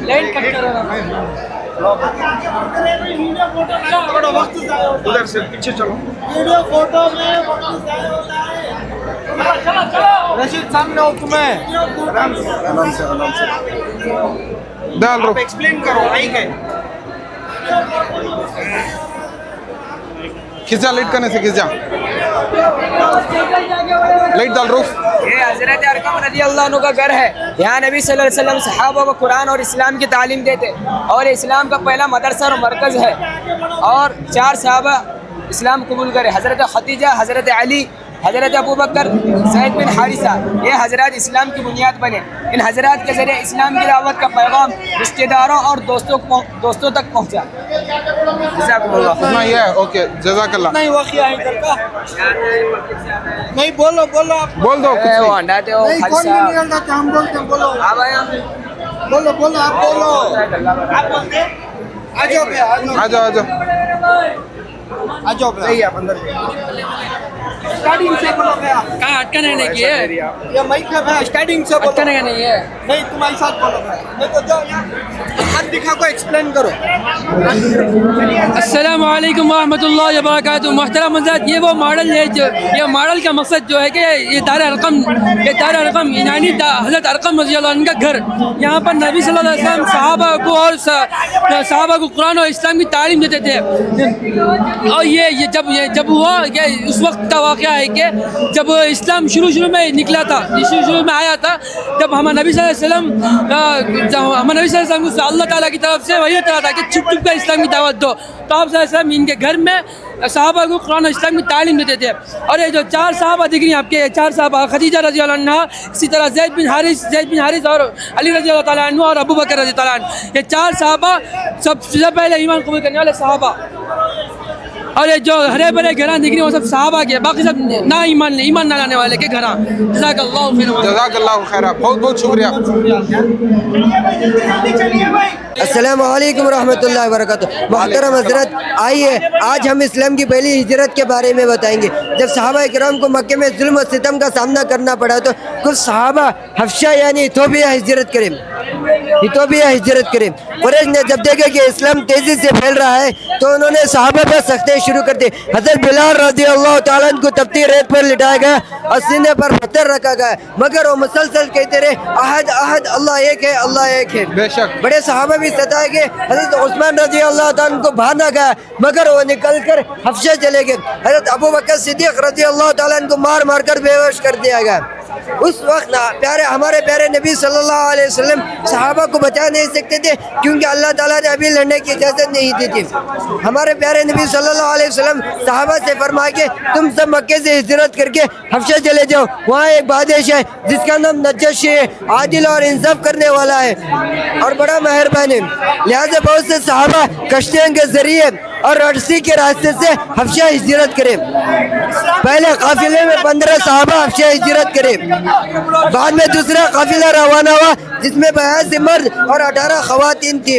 B: लाइन कट करो
E: उधर से पीछे चलो।
F: वीडियो फोटो में रशीद सामने हो तुम्हें
A: आराम से डाल रो
E: एक्सप्लेन करो आई गए
A: खिंच जा लाइट करने से खिंच जा लाइट डाल रो
L: ये हज़रत अरकम रज़ी अल्लाह अन्हु का घर है। यहाँ नबी सल्लल्लाहु अलैहि वसल्लम सहाबा को कुरान और इस्लाम की तालीम देते और इस्लाम का पहला मदरसा और मरकज़ है। और 4 सहाबा इस्लाम कबूल करे, हज़रत खदीजा, हज़रत अली, हज़रत अबू बकर, ज़ैद बिन हारिसा। ये हज़रात इस्लाम की बुनियाद बने। इन हज़रात के ज़रिए इस्लाम की दावत का पैगाम रिश्तेदारों और दोस्तों तक पहुँचा।
A: इतना ही है ओके जज़ाकल्लाह
F: नहीं वाक़िया है इधर का नहीं बोलो आप
A: बोल दो कुछ
L: वो
A: नहीं।
L: अंडाते हो
F: नहीं कौन नहीं हटाते हम बोलते हैं बोलो बोलो आप बोलो आप बोलते आ जाओ भैया
A: आ जाओ
F: आ जाओ सही है अंदर स्टार्टिंग से बोलो भैया
B: कहाँ अटकने नहीं किए
F: ये माइक है भैया स्टार्टिंग से बोलो
B: अटकने का नहीं है।
F: नहीं तुम्हारे साथ बोलो भैया नहीं तो जाओ यार हाथ दिखा को एक्सप्लेन करो
B: अस्सलाम वालेकुम रहमतुल्लाहि व बरकातुहू। मोहतरम हज़रात, ये वो मॉडल है जो ये मॉडल का मकसद जो है कि ये दार अरकम यानी हज़रत अरकम रज़ी अल्लाह अन्हु का घर, यहाँ पर नबी सल्लल्लाहु अलैहि वसल्लम सहाबा को और सहाबा को कुरान और इस्लाम की तालीम देते थे। और ये जब हुआ कि उस वक्त का वाक़या है कि जब इस्लाम शुरू में निकला था, शुरू में आया था, जब हमारे नबी सल्लल्लाहु अलैहि वसल्लम को अल्लाह ताला की तरफ से वही आता था कि चुप का इस्लाम की दावत दो। तो आप सल्लल्लाहु अलैहि वसल्लम इनके घर में सहाबा को कुरान और इस्लाम की तालीम देते थे। और ये जो 4 सहाबा दिख रही हैं आपके, 4 सहाबा, खदीजा रज़ी अल्लाह अन्हा, इसी तरह ज़ैद बिन हारिस और अली रज़ी अल्लाह ताला अन्हु और अबू बकर रज़ी अल्लाह अन्हु, ये 4 सहाबा सबसे पहले ईमान कबूल करने वाले सहाबा। और ये जो हरे भरे घरां दिख रही हैं वो सब सहाबा के, बाकी सब ना ईमान ना लाने वाले के घरां।
A: जज़ाकल्लाहु खैरा, बहुत बहुत शुक्रिया।
L: अस्सलाम वालेकुम रहमतुल्लाहि व बरकातुहू। मोहतरम हज़रत, आइए आज हम इस्लाम की पहली हिजरत के बारे में बताएंगे। जब सहाबा किराम को मक्के में जुल्म और सितम का सामना करना पड़ा तो कुछ सहाबा हफ्शा यानी इथोपिया हिजरत करें। कुरैश ने जब देखा कि इस्लाम तेज़ी से फैल रहा है तो उन्होंने सहाबा पर सख्ती शुरू कर दी। हज़रत बिलाल रज़ी अल्लाह तआला अन्हु को तपती रेत पर लिटाया गया और सीने पर पत्थर रखा गया, मगर वो मुसलसल कहते रहे अहद अहद, अल्लाह एक है।
A: बेशक
L: बड़े सहाबा भी सताए गए। हज़रत उस्मान रज़ी अल्लाह तआला अन्हु को भाना गया, मगर वो निकल कर हफ्शा चले गए। हज़रत अबू बकर सिद्दीक़ रज़ी अल्लाह तआला अन्हु को मार कर बेहोश कर दिया गया। उस वक्त हमारे प्यारे नबी सल्लल्लाहु अलैहि वसल्लम सहाबा को बचा नहीं सकते थे, क्योंकि अल्लाह ताला ने अभी लड़ने की इजाज़त नहीं दी थी। हमारे प्यारे नबी सल्लल्लाहु अलैहि वसल्लम सहाबा से फरमाया कि तुम सब मक्के से हिजरत करके हफ्शा चले जाओ, वहाँ एक बादशाह है जिसका नाम नज्जाशी है, आदिल और इंसाफ करने वाला है और बड़ा मेहरबान है। लिहाजा बहुत से सहाबा कश्तियों के जरिए और रस्सी के रास्ते से हफ्शा हिजरत करें। पहले काफिले में 15 सहाबा हफ्शा हिजरत करें, बाद में दूसरा काफिला रवाना हुआ जिसमें 82 मर्द और 18 खवातीन थी।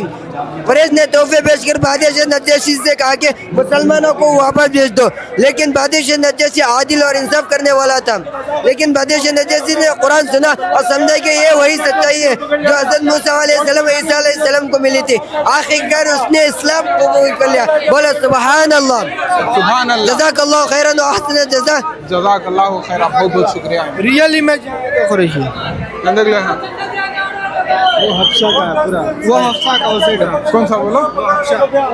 L: कुरैश ने तोहफे पेश कर बादशाह नज्जाशी से कहा कि मुसलमानों को वापस भेज दो, लेकिन बादशाह नज्जाशी आदिल और इंसाफ करने वाला था। लेकिन बादशाह नज्जाशी ने कुरान सुना और समझा कि ये वही सच्चाई है जो हज़रत मूसा अलैहिस्सलाम ईसा अलैहिस्सलाम को मिली थी। आखिरकार उसने इस्लाम कबूल कर लिया। बोलो सुभान अल्लाह। जज़ाकल्लाहु खैरन व अहसन जज़ा।
A: जज़ाकल्लाहु खैरा, बहुत बहुत शुक्रिया।
F: रियली में कुरैशी
A: अंदर गया है
F: वो हफ्शा का है पूरा, वो हफ्शा का वो साइड है।
A: कौन सा बोलो?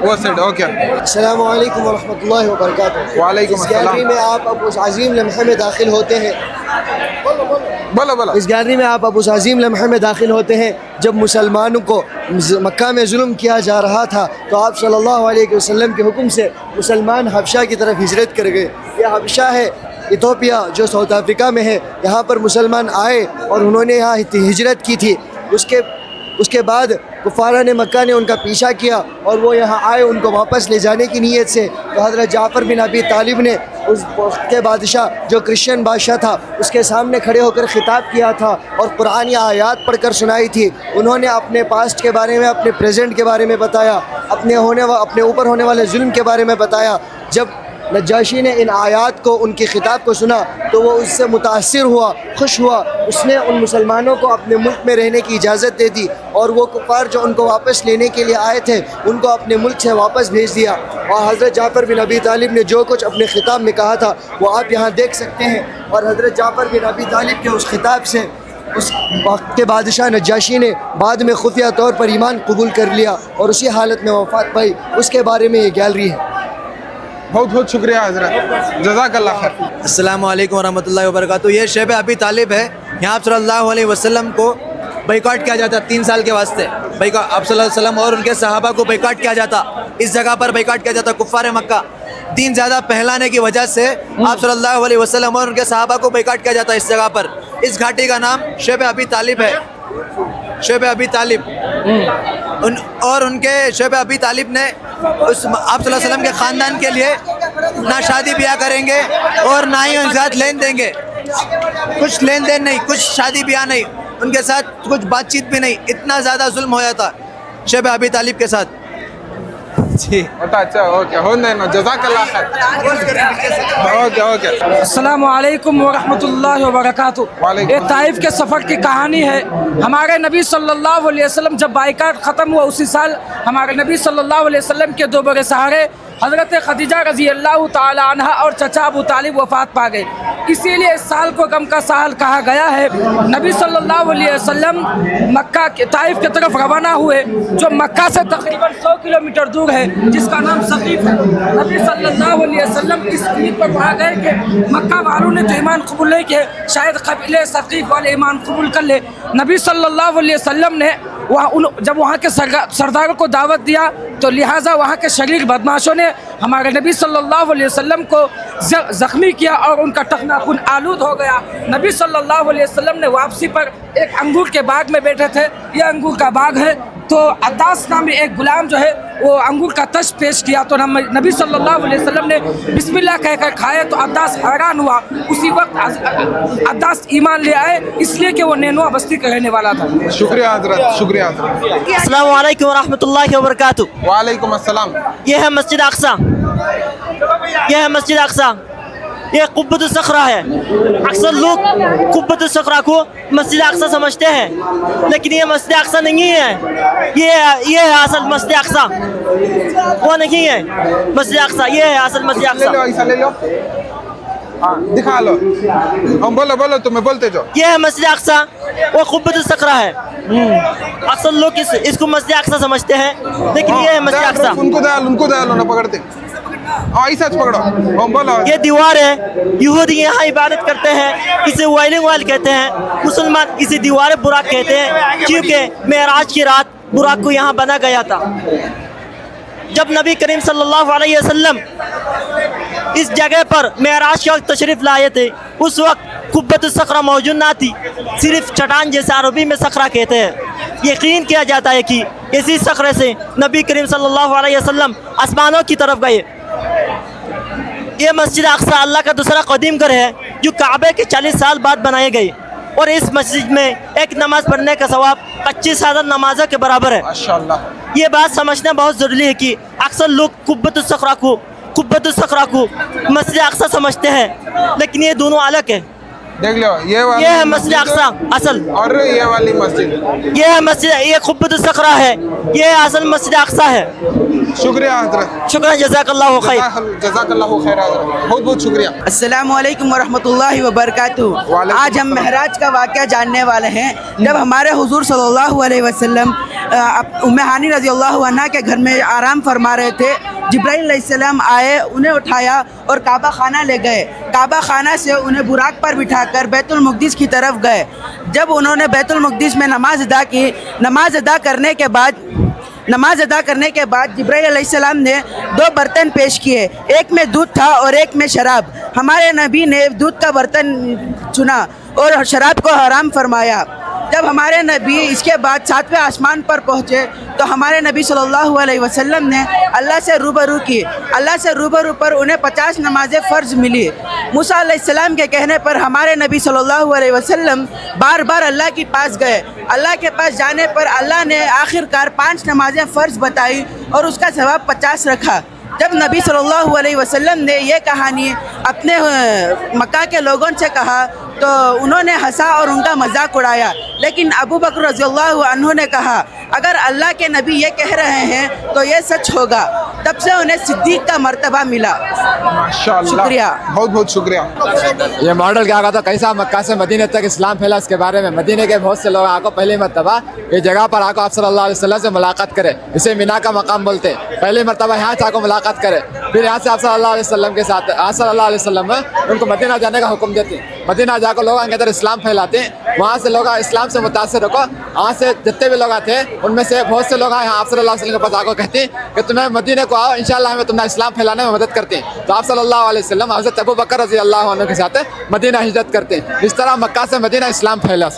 A: वो साइड ओके।
C: अस्सलाम वालेकुम व रहमतुल्लाहि व बरकातुहू।
A: वालेकुम
C: इस गैलरी में आप अब उस अजीम लम्हे में दाखिल होते हैं।
A: बोलो
C: इस गैलरी में आप अब उस अजीम लम्हे में दाखिल होते हैं जब मुसलमानों को मक्का में जुल्म किया जा रहा था, तो आप सल्लल्लाहु अलैहि वसल्लम के हुक्म से मुसलमान हफ्शा की तरफ हिजरत कर गए। यह हफ्शा है इथोपिया जो साउथ अफ्रीका में है। यहाँ पर मुसलमान आए और उन्होंने यहाँ हिजरत की थी। उसके बाद कुफारा ने मक्का ने उनका पीछा किया और वो यहाँ आए उनको वापस ले जाने की नीयत से। तो हज़रत जाफ़र बिन अबी तालिब ने
L: उस वक्त के बादशाह जो क्रिश्चियन बादशाह था उसके सामने खड़े होकर खिताब किया था और कुरानी आयात पढ़कर सुनाई थी। उन्होंने अपने पास्ट के बारे में, अपने प्रेजेंट के बारे में बताया, अपने ऊपर होने वाले जुल्म के बारे में बताया। जब नजाशी ने इन आयात को, उनकी खिताब को सुना तो वो उससे मुतासिर हुआ, खुश हुआ। उसने उन मुसलमानों को अपने मुल्क में रहने की इजाज़त दे दी और वो कुफ़ार जो उनको वापस लेने के लिए आए थे उनको अपने मुल्क से वापस भेज दिया। और हज़रत जाफ़र बिन अबी तालिब ने जो कुछ अपने खिताब में कहा था वो आप यहाँ देख सकते हैं। और हज़रत जाफ़र बिन अबी तालिब के उस खिताब से उस वक्त के बादशाह नजाशी ने बाद में खुफिया तौर पर ईमान कबूल कर लिया और उसी हालत में वफ़ात पाई। उसके बारे में ये गैलरी है।
A: बहुत बहुत शुक्रिया हजरत, जज़ाकल्लाह खैर।
C: अस्सलामु अलैकुम वरहमतुल्लाहि वबरकातुहू। ये शब अबी तालिब है। यहाँ सल्लल्लाहु अलैहि वसल्लम को बैकआउट किया जाता 3 साल के वास्ते। बैकआउट आप सल्लल्लाहु अलैहि वसल्लम और उनके सहाबा को बैकआउट किया जाता। इस जगह पर बैकआउट किया जाता कुफ़ार मक्का दीन ज़्यादा फैलाने की वजह से आप सल्लल्लाहु अलैहि वसल्लम और उनके सहाबा को बैकआउट किया जाता इस जगह पर। इस घाटी का नाम शब अबी तालिब है, शब अबी तालिब। और उनके शब अबी तालिब ने उस आप सल्लल्लाहु अलैहि वसल्लम के ख़ानदान के लिए ना शादी ब्याह करेंगे और ना ही उनके साथ लेन देंगे, कुछ लेन देन नहीं, कुछ शादी ब्याह नहीं, उनके साथ कुछ बातचीत भी नहीं। इतना ज़्यादा जुल्म हो जाता शब अबी तालिब के साथ जी।
A: अच्छा ओके, हो ना, जज़ाकल्लाह खैर। ओके।
N: अस्सलामु अलैकुम वरहमतुल्लाहि वबरकातुहू। ये ताइफ के सफ़र की कहानी है। हमारे नबी सल्लल्लाहु अलैहि वसल्लम जब बाइकाट ख़त्म हुआ उसी साल हमारे नबी सल्लल्लाहु अलैहि वसल्लम के 2 बड़े सहारे हज़रत खदीजा रज़ी अल्लाह ताला अन्हा और चचा अबू तालिब वफ़ात पा गए। इसीलिए इस साल को गम का साल कहा गया है। नबी सल्लल्लाहु अलैहि वसल्लम मक्का के ताइफ की तरफ रवाना हुए जो मक्का से तकरीबन 100 किलोमीटर दूर है, जिसका नाम सकीफ है। नबी सल्लल्लाहु अलैहि वसल्लम इस उम्मीद पर वहाँ गए कि मक्का वालों ने तो ईमान कबूल नहीं किए, शायद कबीले सकीफ वाले ईमान कबूल कर ले। नबी सल्लल्लाहु अलैहि वसल्लम ने जब वहाँ के सरदारों को दावत दिया तो लिहाजा वहाँ के शरीर बदमाशों ने हमारे नबी सल्लल्लाहु अलैहि वसल्लम को ज़ख्मी किया और उनका टखनाखून आलूद हो गया। नबी सल्लल्लाहु अलैहि वसल्लम ने वापसी पर एक अंगूर के बाग में बैठे थे। ये अंगूर का बाग है। तो अद्दास नामी एक गुलाम जो है वो अंगूर का तश पेश किया तो नबी सल्लल्लाहु अलैहि वसल्लम ने बिस्मिल्लाह कहकर खाए तो अद्दास हैरान हुआ। उसी वक्त अद्दास ईमान ले आए, इसलिए कि वो नैनुआ बस्ती का रहने वाला था।
A: शुक्रिया हजरत, शुक्रिया हजरत।
D: अस्सलामु अलैकुम वरहमतुल्लाहि वबरकातुहू।
A: वालेकुम अस्सलाम।
D: ये है मस्जिद अक्सा, ये है मस्जिद अक्सा। ये कुब्बतुस सखरा है। अक्सर लोग कुब्बतुस सखरा को मस्जिद अक्सा समझते हैं, लेकिन ये मस्जिद अक्सा नहीं है। ये है असल मस्जिद अक्सा, वो नहीं है मस्जिद अक्सा, ये है असल मस्जिद अक्सा।
A: ऐसा ले लो, हाँ दिखा लो, हम बोलो तुम्हें बोलते जो।
D: ये है मस्जिद अक्सा, वो कुब्बतुस सखरा है। अक्सर लोग इसको मस्जिद अक्सा समझते हैं, लेकिन ये है मस्जिद अक्सा।
A: उनको दयाल ना पकड़ते, ऐसा पकड़ो, हम बोलो।
D: ये दीवार है, यहूदी यहाँ इबादत करते हैं, इसे वाइलिंग वाल कहते हैं। मुसलमान इसे दीवार बुराक कहते हैं, क्योंकि मेराज की रात बुराक को यहाँ बना गया था। जब नबी करीम सल्लल्लाहु अलैहि वसल्लम इस जगह पर मेराज के वक्त तशरीफ़ लाए थे, उस वक्त कुब्बतुस सखरा मौजूद ना थी, सिर्फ चट्टान जैसे अरबी में सखरा कहते हैं। यकीन किया जाता है कि इसी सखरे से नबी करीम सल्लल्लाहु अलैहि वसल्लम आसमानों की तरफ गए। ये मस्जिद अक्सा अल्लाह का दूसरा कदीम घर है जो काबे के 40 साल बाद बनाए गए, और इस मस्जिद में एक नमाज पढ़ने का सवाब 25,000 नमाज़ों के बराबर है। माशाअल्लाह। ये बात समझना बहुत ज़रूरी है कि अक्सर लोग कुब्बतुस सखरा को मस्जिद अक्सा समझते हैं, लेकिन ये दोनों अलग है।
A: देख लो, ये
D: है मस्जिद अक्सा असल, और
A: ये वाली मस्जिद,
D: ये है मस्जिद, ये कुब्बतुस सखरा है, ये असल मस्जिद अक्सा है।
A: शुक्रिया हजरत,
D: शुक्रिया, जज़ाकल्लाहु खैर,
A: जज़ाकल्लाहु खैर हजरत, बहुत बहुत शुक्रिया।
O: अस्सलामु अलैकुम वरहमतुल्लाहि वबरकातुहू। आज हम महराज का वाक़या जानने वाले हैं। जब हमारे हुजूर सल्लल्लाहु अलैहि वसल्लम उम्मे हानी रज़ी अल्लाहु अन्हा के घर में आराम फरमा रहे थे, जिब्राइल अलैहिस्सलाम आए, उन्हें उठाया और काबा खाना ले गए। काबा खाना से उन्हें बुराक पर बिठाकर बैतुल मुक़द्दिस की तरफ गए। जब उन्होंने बैतुल मुक़द्दिस में नमाज अदा की, नमाज अदा करने के बाद जिब्राइल अलैहिस्सलाम ने 2 बर्तन पेश किए, एक में दूध था और एक में शराब। हमारे नबी ने दूध का बर्तन चुना और शराब को हराम फरमाया। जब हमारे नबी इसके बाद 7वें आसमान पर पहुँचे तो हमारे नबी सल्लल्लाहु अलैहि वसल्लम ने अल्लाह से रूबरू की। अल्लाह से रूबरू पर उन्हें 50 नमाज़ें फ़र्ज़ मिली। मूसा अलैहिस्सलाम के कहने पर हमारे नबी सल्लल्लाहु अलैहि वसल्लम बार बार अल्लाह के पास गए। अल्लाह के पास जाने पर अल्लाह ने आखिरकार 5 नमाज़ें फ़र्ज़ बताई और उसका सवाब 50 रखा। जब नबी सल्लल्लाहु अलैहि वसल्लम ने ये कहानी अपने मक्का के लोगों से कहा तो उन्होंने हंसा और उनका मजाक उड़ाया। लेकिन अबू बकर रज़ियल्लाहु अन्हु ने कहा अगर अल्लाह के नबी ये कह रहे हैं तो ये सच होगा। तब से उन्हें सिद्दीक का मर्तबा मिला।
A: माशाअल्लाह,
O: शुक्रिया,
A: बहुत बहुत शुक्रिया।
P: ये मॉडल क्या था, कैसा मक्का से मदीने तक इस्लाम फैला, इसके बारे में मदीने के बहुत से लोग आको पहली मरतबा ये जगह पर आको आप सल्लल्लाहु अलैहि वसल्लम से मुलाकात करे। इसे मिना का मकाम बोलते हैं। पहली मरतबा यहाँ से आको मुलाकात करे, फिर यहाँ से आप सल्लल्लाहु अलैहि वसल्लम के साथ सल्लल्लाहु अलैहि वसल्लम उनको मदीना जाने का हुक्म देते हैं। मदीना जाकर लोगों के अंदर इस्लाम फैलाते हैं। वहाँ से लोग इस्लाम से मुतासर होकर वहाँ से जितने भी लोग आते हैं उनमें से बहुत से लोग यहाँ आप सल्लल्लाहु अलैहि वसल्लम के पास आकर कहते हैं कि तुम्हें मदीने को आओ, इंशाअल्लाह हमें तुम्हारा इस्लाम फैलाने में मदद करते हैं। तो आप सल्लल्लाहु अलैहि वसल्लम हज़रत अबू बकर रज़ी अल्लाह अन्हु के साथ मदीना हिजरत करते हैं। इस तरह मक्का से मदीना इस्लाम फैला।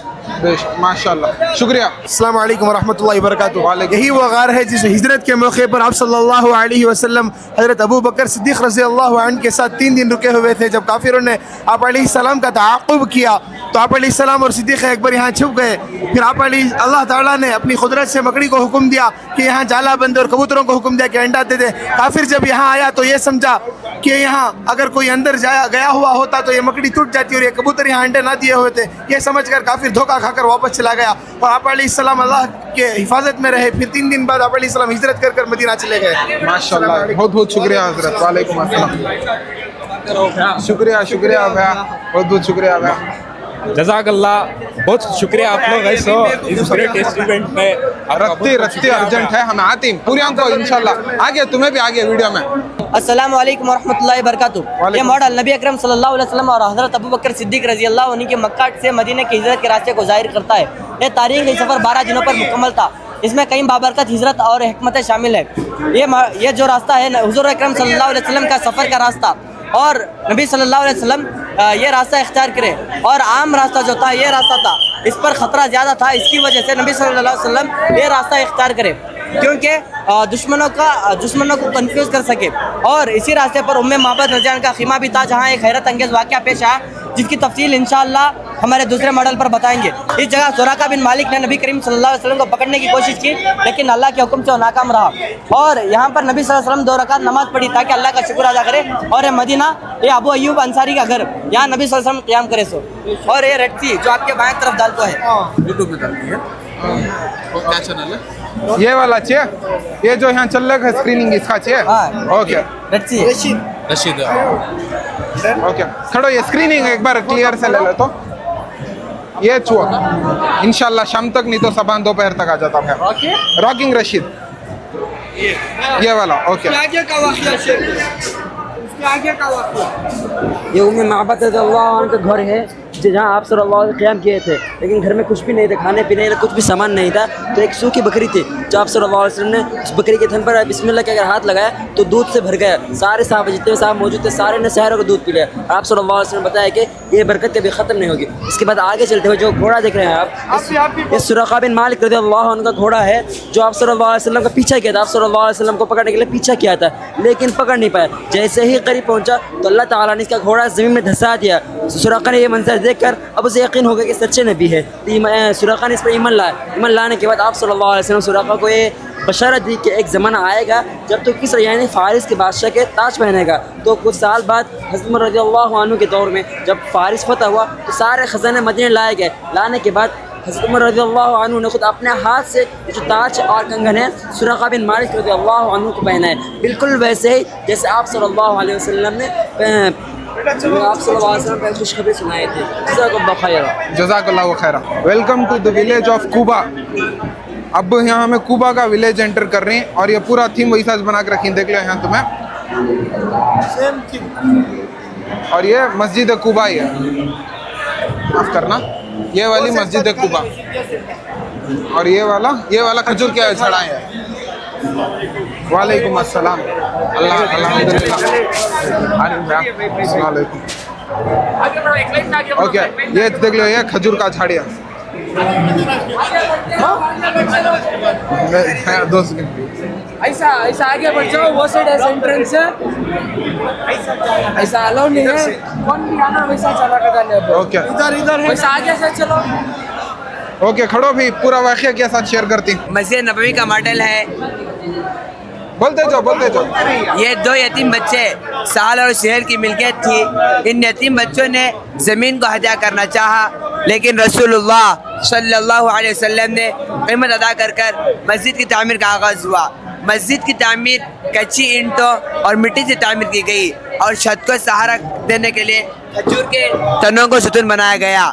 A: माशाअल्लाह, शुक्रिया।
Q: अस्सलाम वालेकुम वरहमतुल्लाहि वबरकातुहू। यही वो गार है जिस हिजरत के मौके पर आप सल्लल्लाहु अलैहि वसल्लम हज़रत अबू बकर सिद्दीक़ रज़ी अल्लाह अन्हु के साथ 3 दिन रुके हुए थे। जब काफिरों ने आप अलैहिस्सलाम का ताक़ुब किया तो आप अलैहिस्सलाम और सिद्दीक़ अकबर यहाँ छुप गए। फिर आप अल्लाह ताला ने अपनी कुदरत से मकड़ी को हुक्म दिया कि यहाँ जाला बंदे और कबूतरों को हुक्म दिया कि अंडा दे दे। काफिर जब यहाँ आया तो ये समझा कि यहाँ अगर कोई अंदर गया हुआ होता तो ये मकड़ी टूट जाती और ये कबूतर यहाँ अंडे ना दिए हुए थे। ये समझकर काफिर धोखा खाकर वापस चला गया और आप अलैहिस्सलाम अल्लाह के हिफाजत में रहे। फिर 3 दिन बाद आप अलैहिस्सलाम हिजरत कर मदीना चले गए।
A: माशाअल्लाह, बहुत बहुत शुक्रिया हजरत। वालेकुम अस्सलाम। शुक्रिया शुक्रिया भैया, बहुत बहुत शुक्रिया भैया।
R: जज़ाकल्लाह, बहुत शुक्रिया आप लोग ऐसे इस ग्रेट इवेंट में।
A: रत्ती अर्जेंट है, हमें आती पूरी को इंशाल्लाह आगे तुम्हें भी आगे वीडियो में।
S: अस्सलाम वालेकुम वरहमतुल्लाहि वबरकातुहू। ये मॉडल नबी अकरम सल्लल्लाहु अलैहि वसल्लम और हज़रत अबू बकर सिद्दीक़ रज़ी अल्लाह अन्हु के मक्का से मदीने की हिजरत के रास्ते को ज़ाहिर करता है। ये तारीख़ी सफ़र 12 दिनों पर मुकम्मल था। इसमें कई बाबरकत हिजरत और हिकमतें शामिल है। ये जो रास्ता है हुज़ूर अकरम सल्लल्लाहु अलैहि वसल्लम का सफ़र का रास्ता, और नबी सल्लल्लाहु अलैहि वसल्लम ये रास्ता इख्तियार करे। और आम रास्ता जो था ये रास्ता था, इस पर ख़तरा ज़्यादा था। इसकी वजह से नबी सल्लल्लाहु अलैहि वसल्लम ये रास्ता इख्तियार करे क्योंकि दुश्मनों को कंफ्यूज कर सके। और इसी रास्ते पर उम्मे माबद रज़ियल्लाहु अन्हा का खीमा भी था, जहाँ एक हैरत अंगेज़ वाक़या पेश आया जिसकी तफसील इंशाअल्लाह हमारे दूसरे मॉडल पर बताएंगे। इस जगह सुराका बिन मालिक ने नबी करीम सल्लल्लाहु अलैहि वसल्लम को पकड़ने की कोशिश की, लेकिन अल्लाह के हुक्म से वो नाकाम रहा। और यहाँ पर नबी सल्लल्लाहु अलैहि वसल्लम 2 रकात नमाज पढ़ी ताकि अल्लाह का शुक्र अदा करे। और ये मदीना, ये अबू अय्यूब अंसारी का घर, यहाँ नबी सल्लल्लाहु अलैहि वसल्लम क़याम करे सो। और ये रेड सी जो आपके बाएं तरफ डालता है, यूट्यूब में डालती है।
A: क्या चैनल है ये वाला? चाहिए ये जो यहाँ चल रहा है स्क्रीनिंग, इसका चाहिए? ओके, रशीद ओके, खड़ो। ये स्क्रीनिंग एक बार क्लियर से ले लो तो ये छुआ इंशाल्लाह शाम तक, नहीं तो सुबह दोपहर तक आ जाता है। रॉकिंग रशीद ये वाला। ओके,
M: ये उम्मे माबद रज़ियल्लाहु अन्हा का घर है जहाँ आप सल्लल्लाहु अलैहि वसल्लम क़याम किए थे। लेकिन घर में कुछ भी नहीं था, खाने पीने का कुछ भी सामान नहीं था। तो एक सूखी बकरी थी जो आप सल्लल्लाहु अलैहि वसल्लम ने उस बकरी के थन पर बिस्मिल्लाह के अगर हाथ लगाया तो दूध से भर गया। सारे साहब जितने साहब मौजूद थे सारे ने शहरों का दूध पी लिया। आप सल्लल्लाहु अलैहि वसल्लम ने बताया कि ये बरकत कभी ख़त्म नहीं होगी। इसके बाद आगे चलते हुए जो घोड़ा देख रहे हैं आप, ये सुराका बिन मालिक रज़ियल्लाहु अन्हु का घोड़ा है जो आप सल्लल्लाहु अलैहि वसल्लम का पीछा किया था। आप सल्लल्लाहु अलैहि वसल्लम को पकड़ने के लिए पीछा किया था, लेकिन पकड़ नहीं पाया। जैसे ही करीब पहुँचा तो अल्लाह ताला ने इसका घोड़ा ज़मीन में धंसा दिया। सुराका ने ये मंजर देखकर अब उसे यकीन हो गया कि सच्चे नबी है। तो सुराका ने इस पर ईमान लाया। ईमान लाने के बाद आप सल्लल्लाहु अलैहि वसल्लम सुराका को ये बशारत दी कि एक ज़माना आएगा जब तो किस यानी फ़ारिस के बादशाह के ताज पहनेगा। तो कुछ साल बाद हज़रत उमर रज़ियल्लाहु अन्हु के दौर में जब फ़ारिस फतह हुआ तो सारे ख़जाने मदीने लाए गए। लाने के बाद हज़रत उमर रज़ियल्लाहु अन्हु ने खुद अपने हाथ से जो ताज और कंगन है सुराका बिन मालिक रज़ियल्लाहु अन्हु को पहना है, बिल्कुल वैसे ही जैसे आप सल्लल्लाहु अलैहि वसल्लम ने खुशखबरी सुनाए थे।
A: जज़ाकल्लाहु खैरा। Welcome to the village of Quba. अब यहाँ हमें कूबा का विलेज एंटर कर रहे हैं और ये पूरा थीम वैसा बना के रखी, देख लो यहाँ तुम्हें। और ये मस्जिद कूबा ही है, माफ करना, ये वाली मस्जिद कूबा। और ये वाला खजूर क्या छड़ा है। वालेकुम अस्सलाम। अल्लाह अल्हम्दुलिल्लाह। ओके, ये देख लो, ये खजूर का झाड़िया दो सेकंड
N: ऐसा ऐसा आगे बढ़ जाओ, वो साइड ऐसा एंट्रेंस है, ऐसा अलाउ नहीं है, कौन भी आना वैसा चला कर जाने।
A: ओके
N: इधर है, वैसा आगे से चलो।
A: ओके खड़ो भी, पूरा वाक़या के साथ शेयर करती।
O: मस्जिद नबवी का मॉडल है,
A: बोलते जाओ।
O: ये 2 यतीम बच्चे साल और शहर की मिल्कियत थी। इन यतीम बच्चों ने ज़मीन को हदिया करना चाहा, लेकिन रसूलुल्लाह सल्लल्लाहु अलैहि वसल्लम ने कीमत अदा कर मस्जिद की तामीर का आगाज़ हुआ। मस्जिद की तामीर कच्ची ईंटों और मिट्टी से तामीर की गई और छत को सहारा देने के लिए खजूर के तनों को सुतून बनाया गया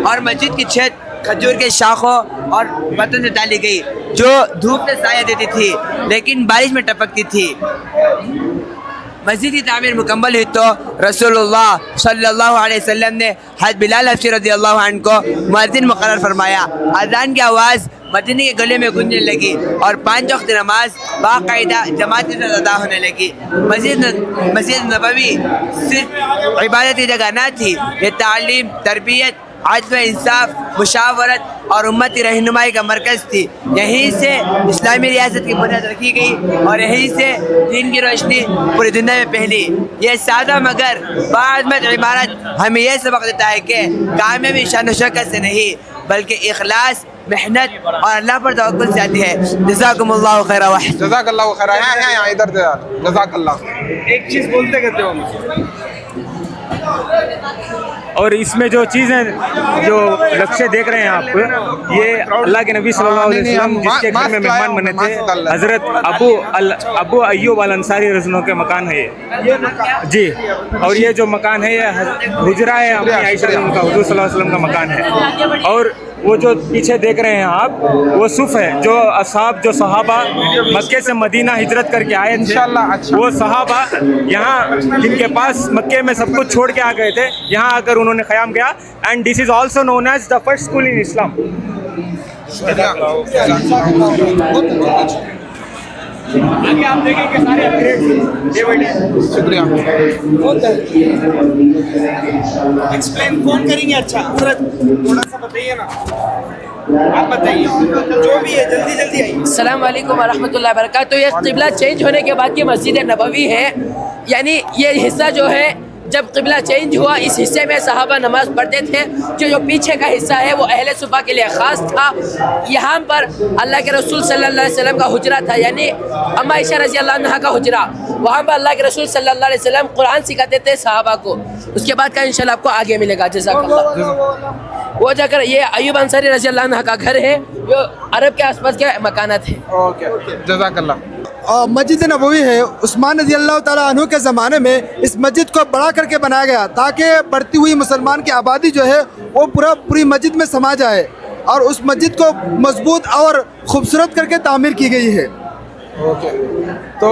O: और मस्जिद की छत खजूर के शाखों और पत्तों से डाली गई, जो धूप में साया देती थी लेकिन बारिश में टपकती थी। मस्जिद की तामीर मुकम्मल हुई तो रसूलुल्लाह सल्लल्लाहु अलैहि वसल्लम ने हज़रत बिलाल हबशी रज़ियल्लाहु अन्हु को मुअज्जिन मुकर्रर फरमाया। अज़ान की आवाज़ मदीने के गले में गूंजने लगी और 5 वक्त नमाज बाकायदा जमात के साथ अदा होने लगी। मस्जिद नबवी सिर्फ इबादत की जगह न थी, ये तालीम, तरबियत, आदल इंसाफ, मुशावरत और उम्मती रहनुमाई का मरकज़ थी। यहीं से इस्लामी रियासत की बुनियाद रखी गई और यहीं से दीन की रोशनी पूरी दुनिया में फैली। ये सादा मगर बाअज़मत इमारत हमें यह सबक देता है कि कामयाबी शान शौकत से नहीं बल्कि इखलास, मेहनत और अल्लाह पर तवक्कुल से आती है। जज़ाकुमुल्लाहु खैरा वह
A: जज़ाकल्लाहु खैरा। यहाँ इधर दे यार, जज़ाकल्लाह।
E: एक चीज़ बोलते कहते हो
R: और इसमें जो चीज़ें जो लक्ष्य देख रहे हैं आप, ये अल्लाह के नबी सल्लल्लाहु अलैहि वसल्लम जिसके घर में मेहमान बने थे, हज़रत अबू अय्यूब अल अंसारी रज़ियल्लाहु के मकान है ये जी। और ये जो मकान है ये हुजरा है अपनी आयशा का, हुज़ूर सल्लल्लाहु अलैहि वसल्लम का मकान है। और वो जो पीछे देख रहे हैं आप, वो सुफ है जो असहाब, जो सहाबा मक्के से मदीना हिजरत करके आए थे, वो सहाबा यहाँ जिनके पास मक्के में सब कुछ छोड़ के आ गए थे, यहाँ आकर उन्होंने क़याम किया। And this is also known as the first school in Islam. आगे आप देखेंगे सारे
A: शुक्रिया।
I: एक्सप्लेन कौन करेंगे? अच्छा थोड़ा सा बताइए ना, आप बताइए जो भी है, जल्दी जल्दी आइए।
S: अस्सलाम वालेकुम वरहमतुल्लाहि वबरकातुहू। ये क़िबला चेंज होने के बाद की मस्जिद नबवी है, यानी ये हिस्सा जो है जब क़िबला चेंज हुआ इस हिस्से में सहाबा नमाज पढ़ते थे। जो पीछे का हिस्सा है वो अहले सुफ़ा के लिए ख़ास था। यहाँ पर अल्लाह के रसूल सल्लल्लाहु अलैहि वसल्लम का हुजरा था, यानी अम्मा आयशा रज़ियल्लाहु अन्हा का हुजरा। वहाँ पर अल्लाह के रसूल सल्लल्लाहु अलैहि वसल्लम कुरान सिखाते थे सहाबा को। उसके बाद का इंशाल्लाह आपको आगे मिलेगा। जज़ाकल्लाह। वो जाकर ये अय्यूब अंसारी रज़ियल्लाहु अन्हा का घर है, जो अरब के आसपास के मकानात है।
A: ओके जज़ाकल्लाह।
F: मस्जिद नबवी है, उस्मान रज़ी अल्लाह ताला अन्हु के ज़माने में इस मस्जिद को बड़ा करके बनाया गया ताकि बढ़ती हुई मुसलमान की आबादी जो है वो पूरी मस्जिद में समा जाए, और उस मस्जिद को मजबूत और खूबसूरत करके तामीर की गई है।
A: ओके, तो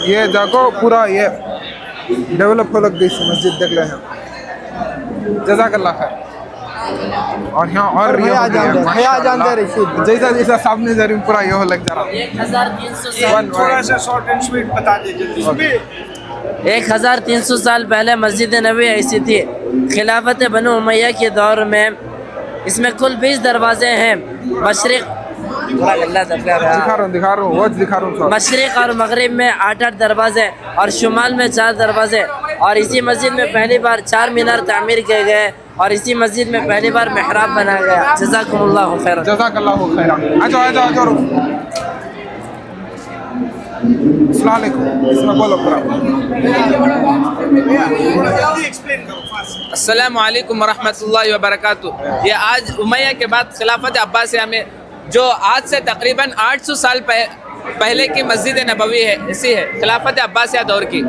A: ये जगह पूरा ये डेवलप हो लग गई मस्जिद, देख रहे हैं। जज़ाकल्लाह खैर। और यहाँ और जैसा जैसा सामने जरूर पूरा ये हो लग जा रहा।
S: 1300
I: थोड़ा सा शॉर्ट एंड स्वीट बता दीजिए।
S: 1300 साल पहले मस्जिद नबवी ऐसी थी। खिलाफत बनु उमैया के दौर में इसमें कुल 20 दरवाजे हैं। मशरिक़ और मगरिब में 8-8 दरवाजे और शुमाल में 4 दरवाजे। और इसी मस्जिद में पहली बार 4 मीनार तामीर किए गए और इसी मस्जिद में पहली बार मेहराब बनाया गया। जज़ाकुमुल्लाहु खैरन।
A: जज़ाकल्लाहु खैरन। आ जाओ। अस्सलाम वालेकुम। इसमें बोलो पूरा।
G: अस्सलाम वालेकुम वरहमतुल्लाहि वबरकातुहू। ये आज उमैया के बाद खिलाफत अब्बासिया में जो आज से तकरीबन 800 साल पहले की मस्जिद नबवी है, इसी है खिलाफत अब्बासिया दौर की।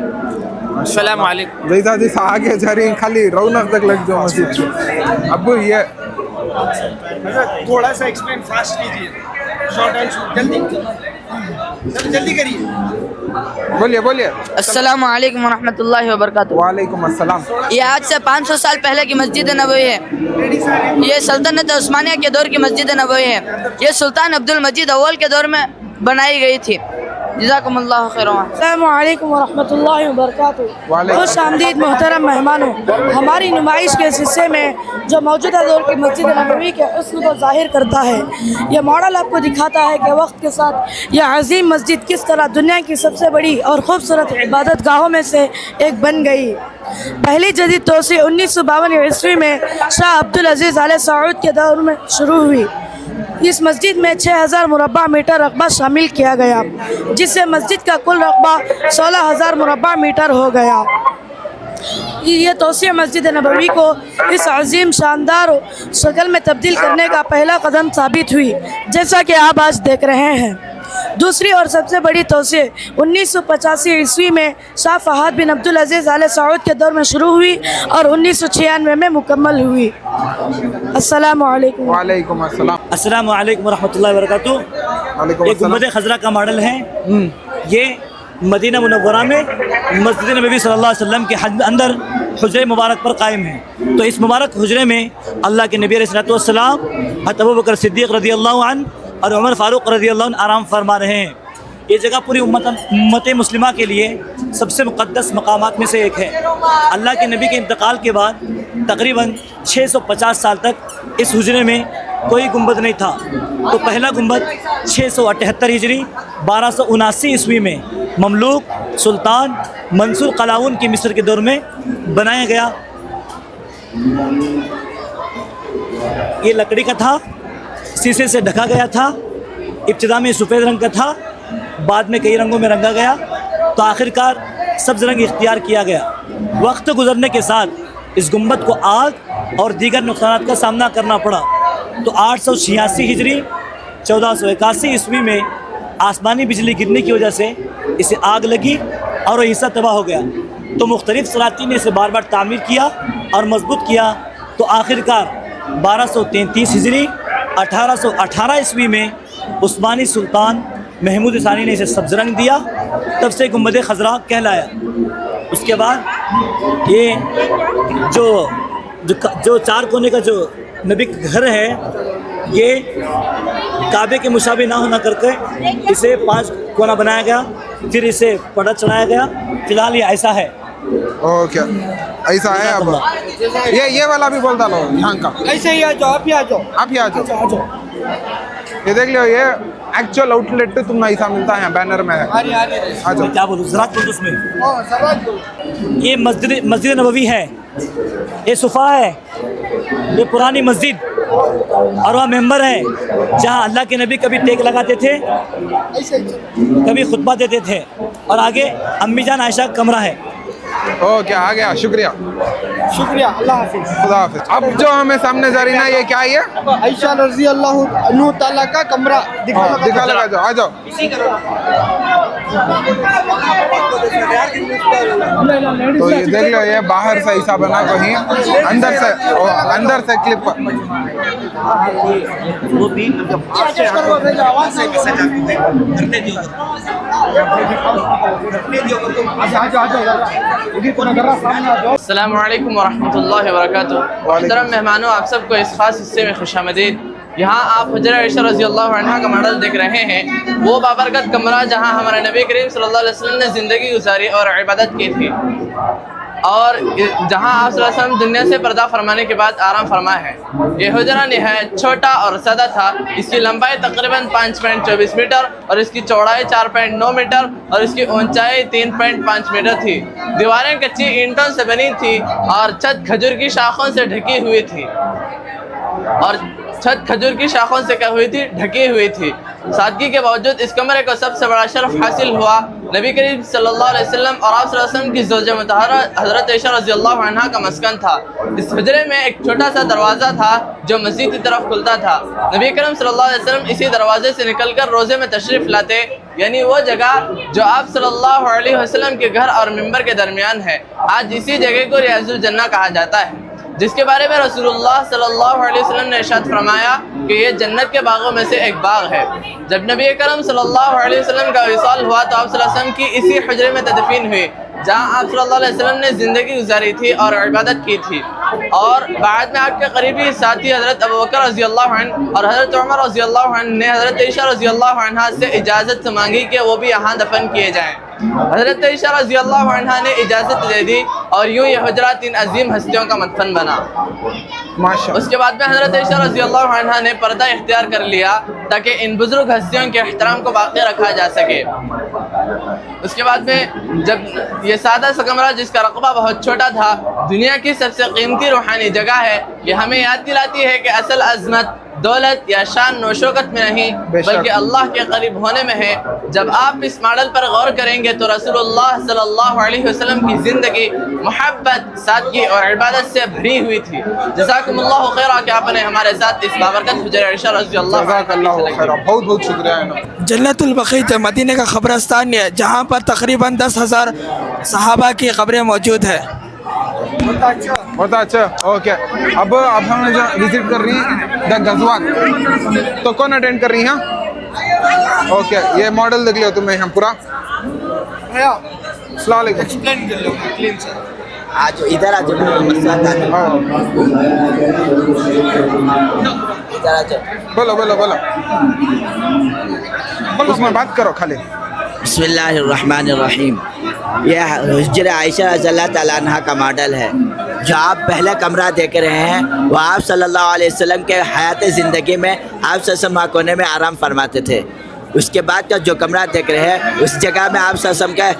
G: अस्सलाम वालेकुम।
A: जैसा जैसा आगे जा रही खाली रौनक तक लग जाओ मस्जिद। अब ये
I: थोड़ा सा एक्सप्लेन फास्ट कीजिए, शॉर्ट एंड जल्दी जल्दी करिए।
A: बोलिए।
T: अस्सलाम वालेकुम वरहमतुल्लाहि वबरकातुहू।
A: वालेकुम अस्सलाम।
T: ये आज से 500 साल पहले की मस्जिद नबवी है। ये सल्तनत उस्मानिया के दौर की मस्जिद नबवी है। ये सुल्तान अब्दुल मजीद अव्वल के दौर में बनाई गई थी। जज़ाकुमुल्लाहु खैरन।
U: अस्सलामु अलैकुम वरहमतुल्लाहि वबरकातुहू। खुश आमदीद मोहतरम मेहमानों, हमारी नुमाइश के हिस्से में जो मौजूदा दौर की मस्जिद नबवी के हुस्न को ज़ाहिर करता है, यह मॉडल आपको दिखाता है कि वक्त के साथ यह अजीम मस्जिद किस तरह दुनिया की सबसे बड़ी और खूबसूरत इबादत गाहों में से एक बन गई। पहली जदीद तोसी 1952 ईस्वी में शाह अब्दुल अजीज़ आले सऊद के दौर में शुरू हुई। इस मस्जिद में 6000 मुरब्बा मीटर रकबा शामिल किया गया, जिससे मस्जिद का कुल रकबा 16000 मुरब्बा मीटर हो गया। ये तोसिया मस्जिद नबवी को इस अजीम शानदार शक्ल में तब्दील करने का पहला कदम साबित हुई, जैसा कि आप आज देख रहे हैं। दूसरी और सबसे बड़ी तोसे 1985 ईस्वी में शाह फहद बिन अब्दुल अजीज़ आले सऊद के दौर में शुरू हुई और 1996 में मुकम्मल हुई। अस्सलामु अलैकुम।
A: वालेकुम अस्सलाम।
V: अस्सलामु अलैकुम वरहमतुल्लाहि वबरकातुहू। एक गुंबद खजरा का मॉडल है। ये मदीना मुनव्वरा में मस्जिद नबी सल्लल्लाहु अलैहि वसल्लम के अंदर हुजरे मुबारक पर कायम है। तो इस मुबारक हुजरे में अल्लाह के नबी अलैहि सल्लम, हज़रत अबू बकर सिद्दीक़ रज़ियल्लाहु अन्हु और उमर फ़ारूक रज़ियल्लाहु अन्हु आराम फरमा रहे हैं। ये जगह पूरी उम्मत मुस्लिमा के लिए सबसे मुक़द्दस मकामात में से एक है। अल्लाह के नबी के इंतकाल के बाद तकरीबन 650 साल तक इस हुजरे में कोई गुंबद नहीं था। तो पहला गुंबद 678 हिजरी 1279 ईस्वी में ममलूक सुल्तान मंसूर कलाउन की मिस्र के दौर में बनाया गया। ये लकड़ी का था, शीशे से ढका गया था। इब्तिदा में सफ़ेद रंग का था, बाद में कई रंगों में रंगा गया, तो आखिरकार सब्ज़ रंग इख्तियार किया गया। वक्त गुजरने के साथ इस गुंबद को आग और दीगर नुकसानात का सामना करना पड़ा। तो 886 हिजरी 1481 ईस्वी में आसमानी बिजली गिरने की वजह से इसे आग लगी और वह हिस्सा तबाह हो गया। तो मुख्तलिफ़ सलातीन ने इसे बार बार तामीर किया और मजबूत किया। तो आखिरकार 1233 हिजरी 1818 ईस्वी में उस्मानी सुल्तान महमूद सानी ने इसे सब्ज़ रंग दिया, तब से गुंबद खजरा कहलाया। उसके बाद ये जो चार कोने का जो नबी का घर है, ये काबे के मुशाबे ना होना करके इसे 5 कोना बनाया गया, फिर इसे पर्दा चढ़ाया गया। फिलहाल ये ऐसा है।
A: ओके, ऐसा है। अब ये वाला भी बोल डालो यहाँ का।
L: ऐसे ही आ जाओ, आप ही आ जाओ,
A: आप ही आ जाओ। ये देख लो, ये एक्चुअल आउटलेट तुम ऐसा मिलता है, बैनर में है। आ जाओ।
V: क्या बोलूँ, ज़रात बोल उसमें। ये मस्जिद नबवी है, ये सुफ़ा है, ये पुरानी मस्जिद और वह मेंबर है जहाँ अल्लाह के नबी कभी टेक लगाते थे, कभी खुतबा देते थे, और आगे अम्मी जान आयशा का कमरा है।
A: ओके, आ गया। शुक्रिया
L: शुक्रिया, अल्लाह हाफिज़।
A: खुदा हाफिज़। अब जो हमें सामने जा रही ना, ये क्या है?
L: आयशा रज़ियल्लाहु अन्हा ताला का कमरा दिखा
A: लगा जाओ। आ जाओ। तो ये देख लो, ये बाहर से ऐसा बना, कहीं अंदर से क्लिप।
W: अस्सलामु अलैकुम वरहमतुल्लाहि वबरकातुहू। मोहतरम मेहमानों, आप सबको इस खास हिस्से में खुशामदीद। यहाँ आप हुजरा आयशा रज़ियल्लाहु अन्हा का मॉडल देख रहे हैं, वो बाबरकत कमरा जहाँ हमारे नबी करीम सल्लल्लाहु अलैहि वसल्लम ने ज़िंदगी गुजारी और इबादत की थी, और जहाँ आप सल्लल्लाहु अलैहि वसल्लम दुनिया से पर्दा फरमाने के बाद आराम फरमा है। ये हुजरा निहायत छोटा और सादा था। इसकी लंबाई तकरीबन 5.24 मीटर और इसकी चौड़ाई 4.9 मीटर और इसकी ऊंचाई 3.5 मीटर थी। दीवारें कच्ची ईंटों से बनी थी और छत खजूर की शाखों से ढकी हुई थी ढकी हुई थी। सादगी के बावजूद इस कमरे को सबसे बड़ा शर्फ हासिल हुआ। नबी करीम सल्लल्लाहु अलैहि वसल्लम और आप सल्लल्लाहु अलैहि वसल्लम की ज़ौजा मुतहरा हज़रत आयशा रज़ियल्लाहु अन्हा का मस्कन था। इस हुजरे में एक छोटा सा दरवाज़ा था जो मस्जिद की तरफ खुलता था। नबी करीम सल्लल्लाहु अलैहि वसल्लम इसी दरवाजे से निकलकर रोज़े में तशरीफ़ लाते, यानी वो जगह जो आप सल्लल्लाहु अलैहि वसल्लम के घर और मिंबर के दरमियान है। आज इसी जगह को रियाजुल जन्नह कहा जाता है, जिसके बारे में रसूलुल्लाह सल्लल्लाहु अलैहि वसल्लम ने इरशाद फरमाया कि ये जन्नत के बागों में से एक बाग है। जब नबी करम सल्लल्लाहु अलैहि वसल्लम का विसाल हुआ तो आप सल्लल्लाहु अलैहि वसल्लम की इसी हुजरे में तदफीन हुई, जहाँ आप सल्लल्लाहु अलैहि वसल्लम ने ज़िंदगी गुजारी थी और इबादत की थी। और बाद में आपके करीबी साथी हज़रत अबू बकर रज़ी अल्लाह अन्हु और हज़रत उमर रज़ी अल्लाह अन्हु ने हज़रत आयशा रज़ी अल्लाह अन्हा से इजाज़त मांगी कि वो भी यहाँ दफन किए जाएँ। हज़रत आयशा रज़ी अल्लाह अन्हा ने इजाज़त दे दी और यूँ ये हुजरा 3 अजीम हस्तियों का मदफन बना। उसके बाद में हज़रत आयशा रज़ी अल्लाह अन्हा ने पर्दा इख्तियार कर लिया ताकि इन बुज़ुर्ग हस्तियों के एहतराम को बाक़ी रखा जा सके। उसके बाद में जब ये सादा सा कमरा जिसका रकबा बहुत छोटा था, दुनिया की सबसे कीमती रूहानी जगह है, ये हमें याद दिलाती है कि असल अज़मत दौलत या शान नौशौकत में नहीं बल्कि अल्लाह के करीब होने में है। जब आप इस मॉडल पर गौर करेंगे तो रसूलुल्लाह सल्लल्लाहु अलैहि वसल्लम की ज़िंदगी मोहब्बत, सादगी और इबादत से भरी हुई थी। जज़ाकुमुल्लाहु खैरा कि आपने हमारे साथ इस बाबरकत हुजरा आयशा रज़ी अल्लाह अन्हा,
A: बहुत बहुत शुक्रिया।
L: जन्नतुल बक़ीत मदीने का क़ब्रिस्तान है जहाँ पर तकरीबन 10,000 सहाबा की क़ब्रें मौजूद है।
A: बहुत अच्छा। ओके, अब हम जो विजिट कर रही हैं द गज़वात, तो कौन अटेंड कर रही हैं? ओके, ये मॉडल देख लियो तुम्हें हम पूरा। अस्सलाम वालेकुम। एक्सप्लेन कर लो क्लीन से।
H: आज इधर आ जाओ, मसला था। इधर आ जाओ।
A: बोलो बोलो बोलो, उसमें बात करो खाली।
H: बिस्मिल्लाहिर्रहमानिर्रहीम। यह हुजरा आयशा रज़ियल्लाहु तआला अन्हा का मॉडल है। जो आप पहला कमरा देख रहे हैं वो आप सल्लल्लाहु अलैहि वसल्लम के हयात ज़िंदगी में आप सल्लल्लाहु कोने में आराम फरमाते थे। उसके बाद का जो कमरा देख रहे हैं उस जगह में आप सल्लल्लाहु का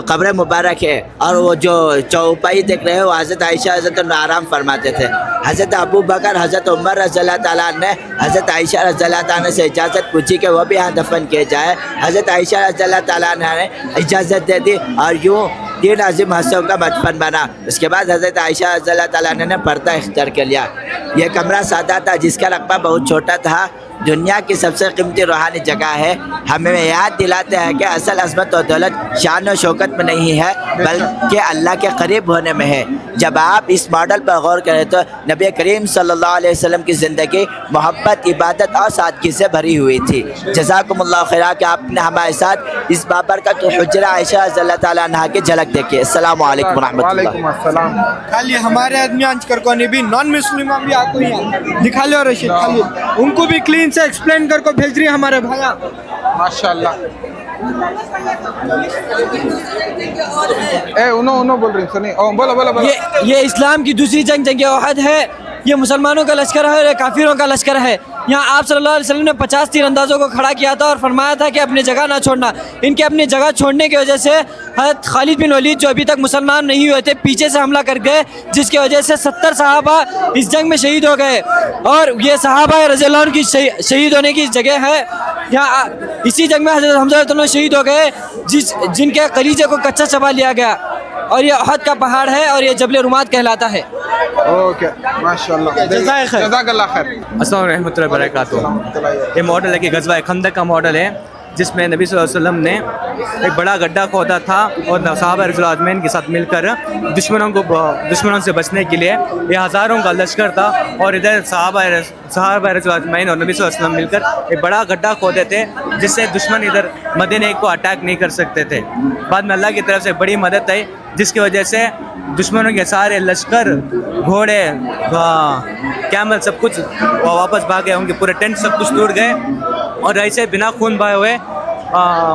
H: कब्र मुबारक है, और वो जो चौपाई देख रहे हैं वो हज़रत आयशा हज़रत आराम फरमाते थे। हज़रत अबू बकर हज़रत उमर रज़ियल्लाहु तआला ने हज़रत आयशा रज़ियल्लाहु तआला से इजाज़त पूछी कि वो भी यहाँ दफन किए जाए। हज़रत आयशा रज़ियल्लाहु तआला ने इजाज़त दे दी और यूँ 3 अजीम हस्तियों का मदफन बना। उसके बाद हज़रत आयशा रज़ियल्लाहु तआला ने पर्दा इख्तियार कर लिया। यह कमरा सादा था जिसका रकबा बहुत छोटा था, दुनिया की सबसे कीमती रूहानी जगह है। हमें याद दिलाते हैं कि असल अज़मत और दौलत शान और शौकत में नहीं है बल्कि अल्लाह के करीब होने में है। जब आप इस मॉडल पर गौर करें तो नबी करीम सल्लल्लाहु अलैहि वसल्लम की ज़िंदगी मोहब्बत, इबादत और सादगी से भरी हुई थी। जज़ाकुमुल्लाहु खैरा कि आपने हमारे साथ इस बाबरकत हुजरा आयशा रज़ियल्लाहु तआला अन्हा की झलक देखी। अस्सलामु अलैकुम रहमतुल्लाह।
F: खाली हमारे आदमी आंचकर को नहीं भी नॉन मुस्लिम भी आपको यहाँ दिखा लो रशीद, खाली उनको भी क्लीन से एक्सप्लेन करके भेज रही है हमारे भैया।
A: माशाल्लाह। ए उनो बोल रही सुनी। ओ बोलो बोलो बोलो।
V: ये इस्लाम की दूसरी जंग ओहद है। ये मुसलमानों का लश्कर है, काफिरों का लश्कर है। यहाँ आप सल्लल्लाहु अलैहि वसल्लम ने 50 तीरंदाजों को खड़ा किया था और फरमाया था कि अपनी जगह ना छोड़ना। इनके अपनी जगह छोड़ने की वजह से हज़रत खालिद बिन वलीद जो अभी तक मुसलमान नहीं हुए थे पीछे से हमला कर गए, जिसकी वजह से 70 सहाबा इस जंग में शहीद हो गए। और ये सहाबा रज़ियल्लाहु अन्हुम की शहीद होने की जगह है। यहाँ इसी जंग में हज़रत हमज़ा शहीद हो गए जिनके कलीजे को कच्चा चबा लिया गया। और ये अहद का पहाड़ है और ये जबल रुमात कहलाता है।
A: ओके, माशाल्लाह। जज़ाकल्लाह खैर।
J: अस्सलाम वालेकुम रहमतुल्लाहि व बरकातुहू। ये मॉडल है कि गज़वा खंदक का मॉडल है जिसमें नबी सल्लल्लाहु अलैहि वसल्लम ने एक बड़ा गड्ढा खोदा था और सहाबा रिज़वानुल्लाह अजमईन के साथ मिलकर दुश्मनों से बचने के लिए ये हज़ारों का लश्कर था और इधर सहाबा रिज़वानुल्लाह अजमईन और नबी सल्लल्लाहु अलैहि वसल्लम मिलकर एक बड़ा गड्ढा खोदे थे जिससे दुश्मन इधर मदीने को अटैक नहीं कर सकते थे। बाद में अल्लाह की तरफ से बड़ी मदद आई जिसकी वजह से दुश्मनों के सारे लश्कर, घोड़े, कैमल सब कुछ वापस भाग गए। उनके पूरे टेंट सब कुछ टूट गए और ऐसे बिना खून बहाए हुए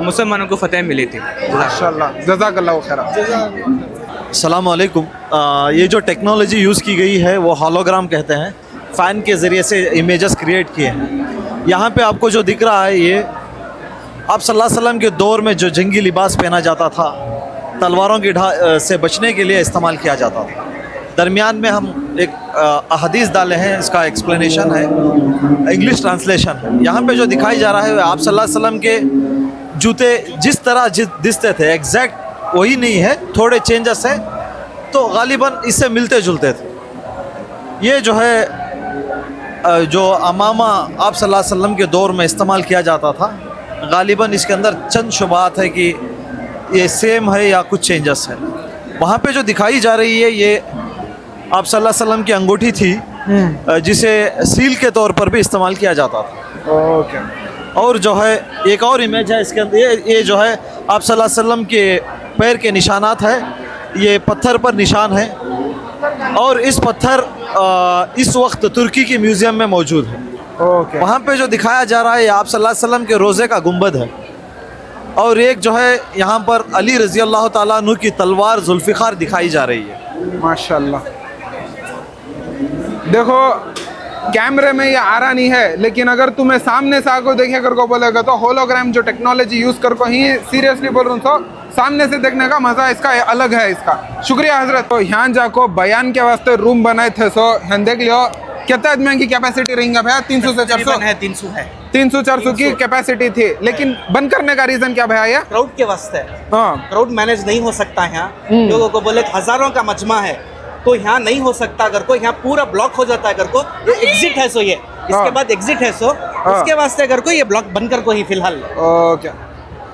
J: मुसलमानों को फतेह मिली थी।
A: माशाल्लाह, जज़ाकल्लाह खैर।
K: अस्सलाम वालेकुम। ये जो टेक्नोलॉजी यूज़ की गई है वो होलोग्राम कहते हैं। फ़ैन के ज़रिए से इमेजेस क्रिएट किए हैं। यहाँ पे आपको जो दिख रहा है ये आप सल्लल्लाहु अलैहि वसल्लम के दौर में जो जंगी लिबास पहना जाता था, तलवारों की से बचने के लिए इस्तेमाल किया जाता था। दरमियान में हम एक अहदीस डाले हैं, इसका एक्सप्लेनेशन है, इंग्लिश ट्रांसलेशन है। यहाँ पे जो दिखाई जा रहा है आप सल्लल्लाहु अलैहि वसल्लम के जूते जिस तरह दिखते थे एग्जैक्ट वही नहीं है, थोड़े चेंजेस है, तो गालिबन इससे मिलते जुलते थे। ये जो है जो अमामा आप सल्लल्लाहु अलैहि वसल्लम के दौर में इस्तेमाल किया जाता था, गालिबन इसके अंदर चंद शुबात है कि ये सेम है या कुछ चेंजेस है। वहाँ पे जो दिखाई जा रही है ये आप सल्लल्लाहु अलैहि वसल्लम की अंगूठी थी जिसे सील के तौर पर भी इस्तेमाल किया जाता था। और जो है एक और इमेज है इसके अंदर, ये जो है आप सल्लल्लाहु अलैहि वसल्लम के पैर के निशानात है, ये पत्थर पर निशान है और इस पत्थर इस वक्त तुर्की की म्यूज़ियम में मौजूद है। वहाँ पे जो दिखाया जा रहा है ये आप सल्लल्लाहु अलैहि वसल्लम के रोज़े का गुंबद है और एक जो है यहाँ पर अली रज़ी अल्लाह ताला अन्हु की तलवार जुल्फ़िकार दिखाई जा रही है।
A: माशाल्लाह। देखो कैमरे में ये आ रहा नहीं है, लेकिन अगर तुम्हें सामने से आको देखे कर को बोलेगा तो होलोग्राम जो टेक्नोलॉजी यूज़ कर को ही सीरियसली बोल रहा हूँ, तो सामने से देखने का मज़ा इसका अलग है इसका। शुक्रिया हजरत। तो यहाँ जाको बयान के वास्ते रूम बनाए थे, सो यहाँ देख लियो कितना आदमी की कैपेसिटी रहेंगे भैया? 300 से 400
I: है, 300 है,
A: 300-400 की कैपेसिटी थी, लेकिन बंद करने का रीजन क्या भैया? ये
I: क्राउड के वास्ते।
A: हाँ,
I: क्राउड मैनेज नहीं हो सकता यहाँ। लोगों को बोले हजारों का मजमा है तो यहाँ नहीं हो सकता, अगर को यहाँ पूरा ब्लॉक हो जाता है, अगर को ये एग्जिट है सो ये इसके बाद एग्जिट है सो उसके वास्ते अगर को ये ब्लॉक बंद कर को ही फिलहाल।
A: ओके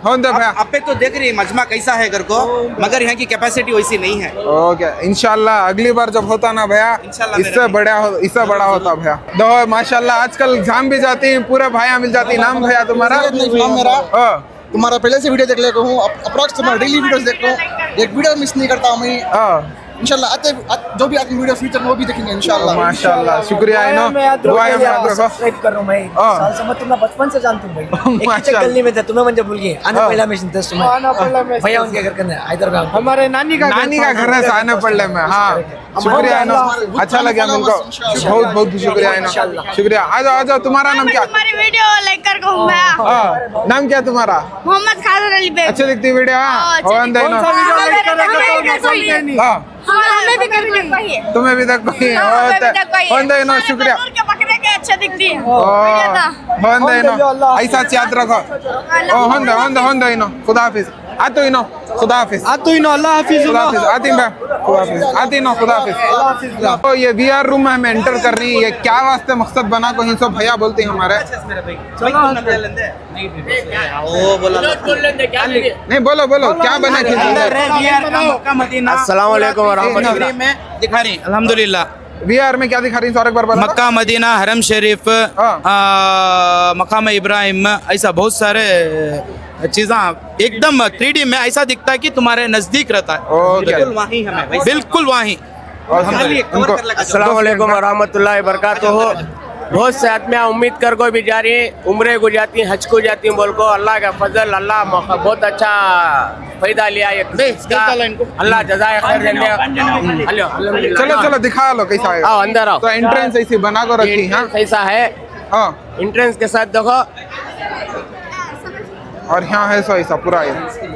I: आप पे तो देख रही है मजमा कैसा है अगर को, मगर यहाँ की कैपेसिटी वैसी नहीं है।
A: ओके, इंशाल्लाह अगली बार जब होता ना भैया इससे बड़ा होता भैया। दो माशाल्लाह आजकल जाम भी जाती है, पूरे भाइयाँ मिल जाती। नाम भैया तुम्हारा?
F: तुम्हारा पहले से वीडियो देख लेता हूँ, अप्रॉक्स तुम्हारा डेली वीडियोस देखता हूँ, एक वीडियो मिस नहीं करता हूँ मैं। इंशाल्लाह आते जो भी आपकी वीडियो फ्यूचर में वो भी देखेंगे इंशाल्लाह।
A: माशाल्लाह, शुक्रिया है ना। दुआ है
L: सब्सक्राइब कर रहा हूं मैं साल से, मैं तुम्हें बचपन से जानता हूं भाई। एक ही गली में था, तुम्हें मुझे भूल गए। आना पहला में सुनते तुम्हें, आना पहला में भैया उनके घर करने हैदराबाद, हमारे नानी का घर है
A: आने पड़ले में। हाँ शुक्रिया है ना, अच्छा लगा मुझको, बहुत बहुत शुक्रिया है ना, शुक्रिया। आ जाओ, तुम्हारा नाम क्या?
B: तुम्हारी वीडियो लाइक कर को हूं मैं।
A: नाम क्या तुम्हारा?
B: मोहम्मद खादर अली बेग।
A: अच्छी दिखती वीडियो।
B: हमें भी करनी,
A: तुम्हें भी तक कोई है, शुक्रिया।
B: बकरे के अच्छे दिखती है
A: ऐसा याद रखो। होंदे इनो खुदा हाफिज। आतो इनो खुदा हाफिज।
F: अल्लाह हाफिज।
A: खुदा हाफिज। खुदा हाफिज। तो ये VR रूम में हमें एंटर करनी, ये क्या वास्ते मकसद बना को ही सब भैया बोलते हैं हमारे। नहीं बोलो क्या बना
C: अस्सलाम वालेकुम रहमतुल्लाह में दिखा रही अल्हम्दुलिल्लाह।
A: VR में क्या दिखा रही? और एक बार
C: मक्का मदीना, हरम शरीफ, मकाम इब्राहिम, ऐसा बहुत सारे चीज़ें एकदम 3D में ऐसा दिखता है कि तुम्हारे नजदीक रहता है। बिल्कुल वहीं हमें, बिल्कुल वहीं।
D: अस्सलाम वालेकुम रहमतुल्लाहि बरकातुहू। बहुत से आदमी उम्मीद कर को भी जा रही है, उम्रे को जाती हैं, हज को जाती हैं, बोल को अल्लाह का फजल, अल्लाह बहुत अच्छा फायदा लिया है इसका, अल्लाह जज़ाए खैर देने।
A: चलो दिखा लो कैसा है।
D: आओ अंदर आओ।
A: तो एंट्रेंस ऐसी बना कर रखी है,
D: कैसा है? एंट्रेंस के साथ देखो,
A: और यहाँ है सो ऐसा पूरा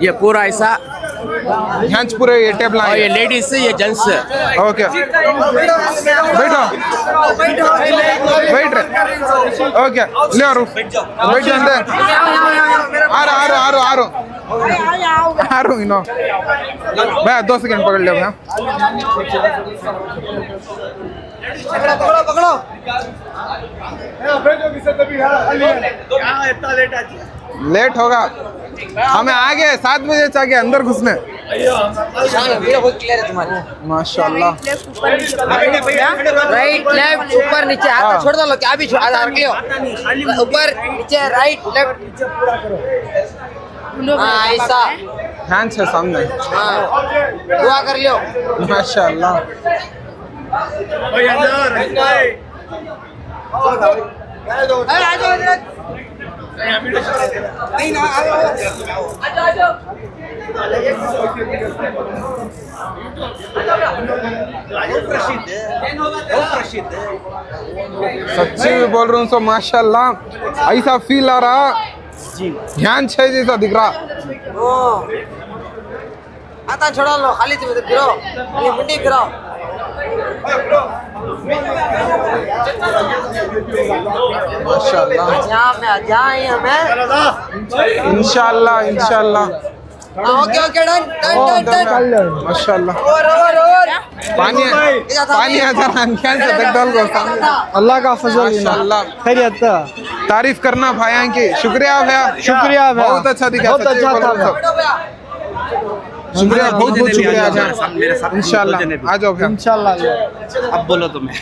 D: ये पूरा ऐसा
A: यहाँ पूरे ये टेबल
D: है, ये लेडीज से, ये जेंट्स से।
A: ओके बैठो बैठ रहे। ओके ले आ बैठो अंदर। आ रहा इनो भैया 2 सेकंड पकड़ ले भैया।
F: पकड़ो
A: लेट होगा, हमें आगे 7 बजे चाहिए अंदर घुसने। माशाल्लाह।
S: राइट लेफ्ट ऊपर नीचे, हाथ छोड़ दो, क्या भी रख लियो, ऊपर नीचे राइट लेफ्ट ऐसा
A: हैंड्स है सामने।
S: दुआ कर लियो।
A: माशाल्लाह। सच्ची भी बोल रहा हूँ, तो माशाल्लाह ऐसा फील आ रहा, ध्यान छह जैसा दिख रहा।
S: आता छोड़ा लो, खाली फिरो, खाली मुंडी फिरो।
A: माशाल्लाह। इंशाल्लाह।
S: Okay done.
A: माशाल्लाह। पानी आ जा
F: अल्लाह का फजल
A: माशाल्लाह।
F: खैरियत।
A: तारीफ करना भाइयों की। शुक्रिया भैया, बहुत अच्छा दिखा,
F: बहुत अच्छा था।
A: शुक्रिया, बहुत शुक्रिया। इंशाल्लाह आ जाओ भैया।
F: इंशाल्लाह।
C: अब बोलो तुम्हें।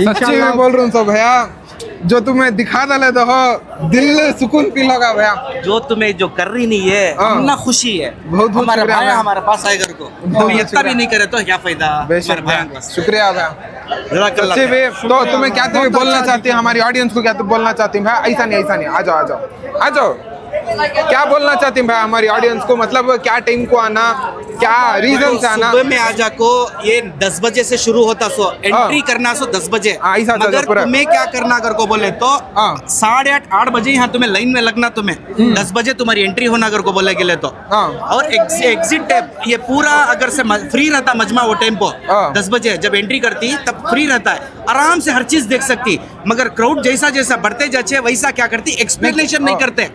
A: सच्ची में बोल रहा हूँ तो भैया जो तुम्हें दिखा दले तो हो दिल सुकून फील होगा भैया।
I: जो तुम्हें जो कर रही नहीं है हमना खुशी है।
A: बहुत बहुत
I: हमारा
A: शुक्रिया
I: भाई
A: भैया।
I: हमारे पास आएगा को तुम इतना भी नहीं करे तो क्या फायदा।
A: बेशक
I: हमारे
A: भैया, शुक्रिया भैया।
I: जज़ाकल्लाह
A: सच्ची
I: खैर।
A: भी तो तुम्हें क्या तुम्हें बोलना चाहती है हमारी ऑडियंस को, क्या तुम बोलना चाहती है भाई? ऐसा नहीं आ जाओ आ जाओ आ जाओ। क्या बोलना चाहती है भाई हमारी ऑडियंस को, मतलब क्या टाइम को आना, क्या रीजन से आना?
I: सुबह में आ जाको ये 10 बजे से शुरू होता सो एंट्री करना सो 10 बजे।
A: ऐसा
I: मगर
A: पूरा।
I: तुम्हें क्या करना कर को बोले तो 8:30 बजे यहाँ तुम्हें लाइन में लगना, तुम्हें 10 बजे तुम्हारी एंट्री होना कर को बोले के लिए तो। और एग्जिट ये पूरा अगर से फ्री रहता मजमा वो टाइम को 10 बजे जब एंट्री करती तब फ्री रहता है, आराम से हर चीज देख सकती। मगर क्राउड जैसा जैसा बढ़ते जाचे वैसा क्या करती, एक्सप्लेनेशन नहीं करते।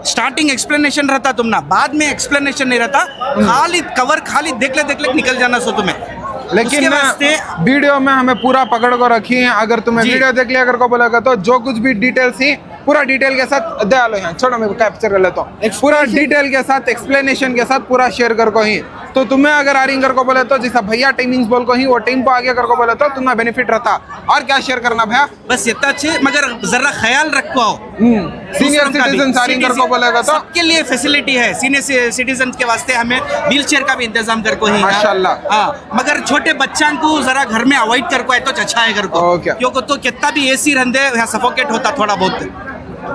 I: स्टार्टिंग एक्सप्लेनेशन रहता तुम ना, बाद में एक्सप्लेनेशन नहीं रहता, खाली कवर खाली देख ले निकल जाना सो तुम्हें।
A: लेकिन वीडियो में हमें पूरा पकड़ को रखी है। अगर तुम्हें वीडियो देख लिया कर को बोलेगा तो जो कुछ भी डिटेल्स ही पूरा डिटेल के साथ दे आलो यहाँ, छोड़ो मैं कैप्चर कर लेता हूँ। पूरा डिटेल के साथ एक्सप्लेनेशन के साथ पूरा शेयर कर को ही। तो तुम्हें अगर आरिंग कर को बोले तो जैसा भैया टाइमिंग्स बोल को ही वो टाइम को आगे कर को बोले तो तुम्हें बेनिफिट रहता। और क्या शेयर करना भैया?
I: बस इतना अच्छे, मगर जरा ख्याल रखो
A: सीनियर सिटीजन आरिंग कर को बोलेगा तो
I: सबके लिए फैसिलिटी है। सीनियर सिटीजन के वास्ते हमें व्हील चेयर का भी इंतजाम कर को ही
A: माशाल्लाह।
I: हाँ, मगर छोटे बच्चों को जरा घर में अवॉइड कर को है तो अच्छा है कर को, क्योंकि तो कितना भी एसी रहते यहाँ सफोकेट होता थोड़ा बहुत।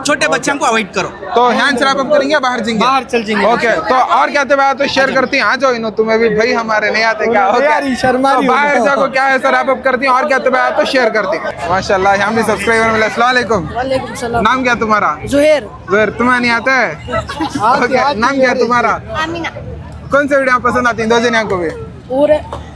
I: छोटे बच्चों को अवॉइड करो।
A: तो हैंड रैप अप करेंगे, बाहर जाएंगे?
I: बाहर चल जाएंगे।
A: ओके, तो और क्या तो शेयर करती हैं? आ जाओ इनो, तुम्हें भी भाई हमारे नहीं आते क्या? तो बाहर जाओ क्या है सर, रैप अप करती हैं और क्या तो शेयर करती हैं। माशाल्लाह, यहाँ भी सब्सक्राइबर मिले। अस्सलाम वालेकुम।
U: वालेकुम सलाम।
A: नाम क्या तुम्हारा?
U: जुहैर।
A: जुहैर, तुम्हें नहीं आता है? ओके, नाम क्या तुम्हारा?
B: आमीना।
A: कौन सी वीडियो पसंद आती है? दो जन को भी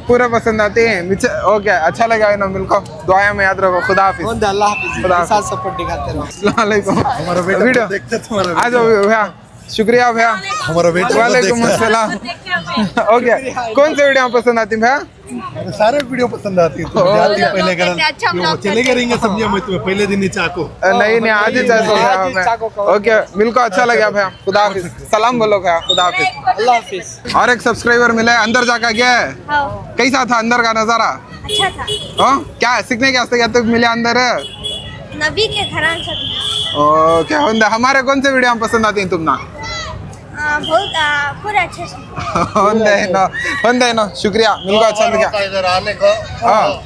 A: पूरा पसंद आती है। ओके, अच्छा लगा इनो मिलको, दुआया में याद रखो। खुदा हाफिज।
L: अल्लाह हाफिज।
A: खुदा हाफिज।
L: साथ सपोर्ट दिखाते रहो।
A: अस्सलाम वालेकुम।
L: हमारा बेटा
A: वीडियो
L: देखते तुम्हारा
A: आ जाओ भैया, शुक्रिया भैया।
L: हमारा बेटा
A: वालेकुम अस्सलाम। ओके, कौन सी वीडियो पसंद आती है भैया?
M: सारे वीडियो पसंद आती है। पहले कर चले करेंगे समझिए, मैं तुम्हें पहले दिन ही चाको
A: नहीं आज ही चाहते। ओके, मिलको अच्छा लगा भैया। खुदा हाफिज। सलाम बोलो भैया। खुदा हाफिज।
L: अल्लाह हाफिज।
A: और एक सब्सक्राइबर मिला है, अंदर जाकर गया है। कैसा था अंदर का नजारा?
B: अच्छा था।
A: क्या सीखने के वास्ते क्या तो मिले अंदर?
B: नबी के घरान से
A: ओके, हमारे कौन से वीडियो पसंद आती हैं तुम ना?
B: बहुत पूरा अच्छे से
A: होंदे ना, शुक्रिया। मिलको अच्छा लगा
M: इधर आने को।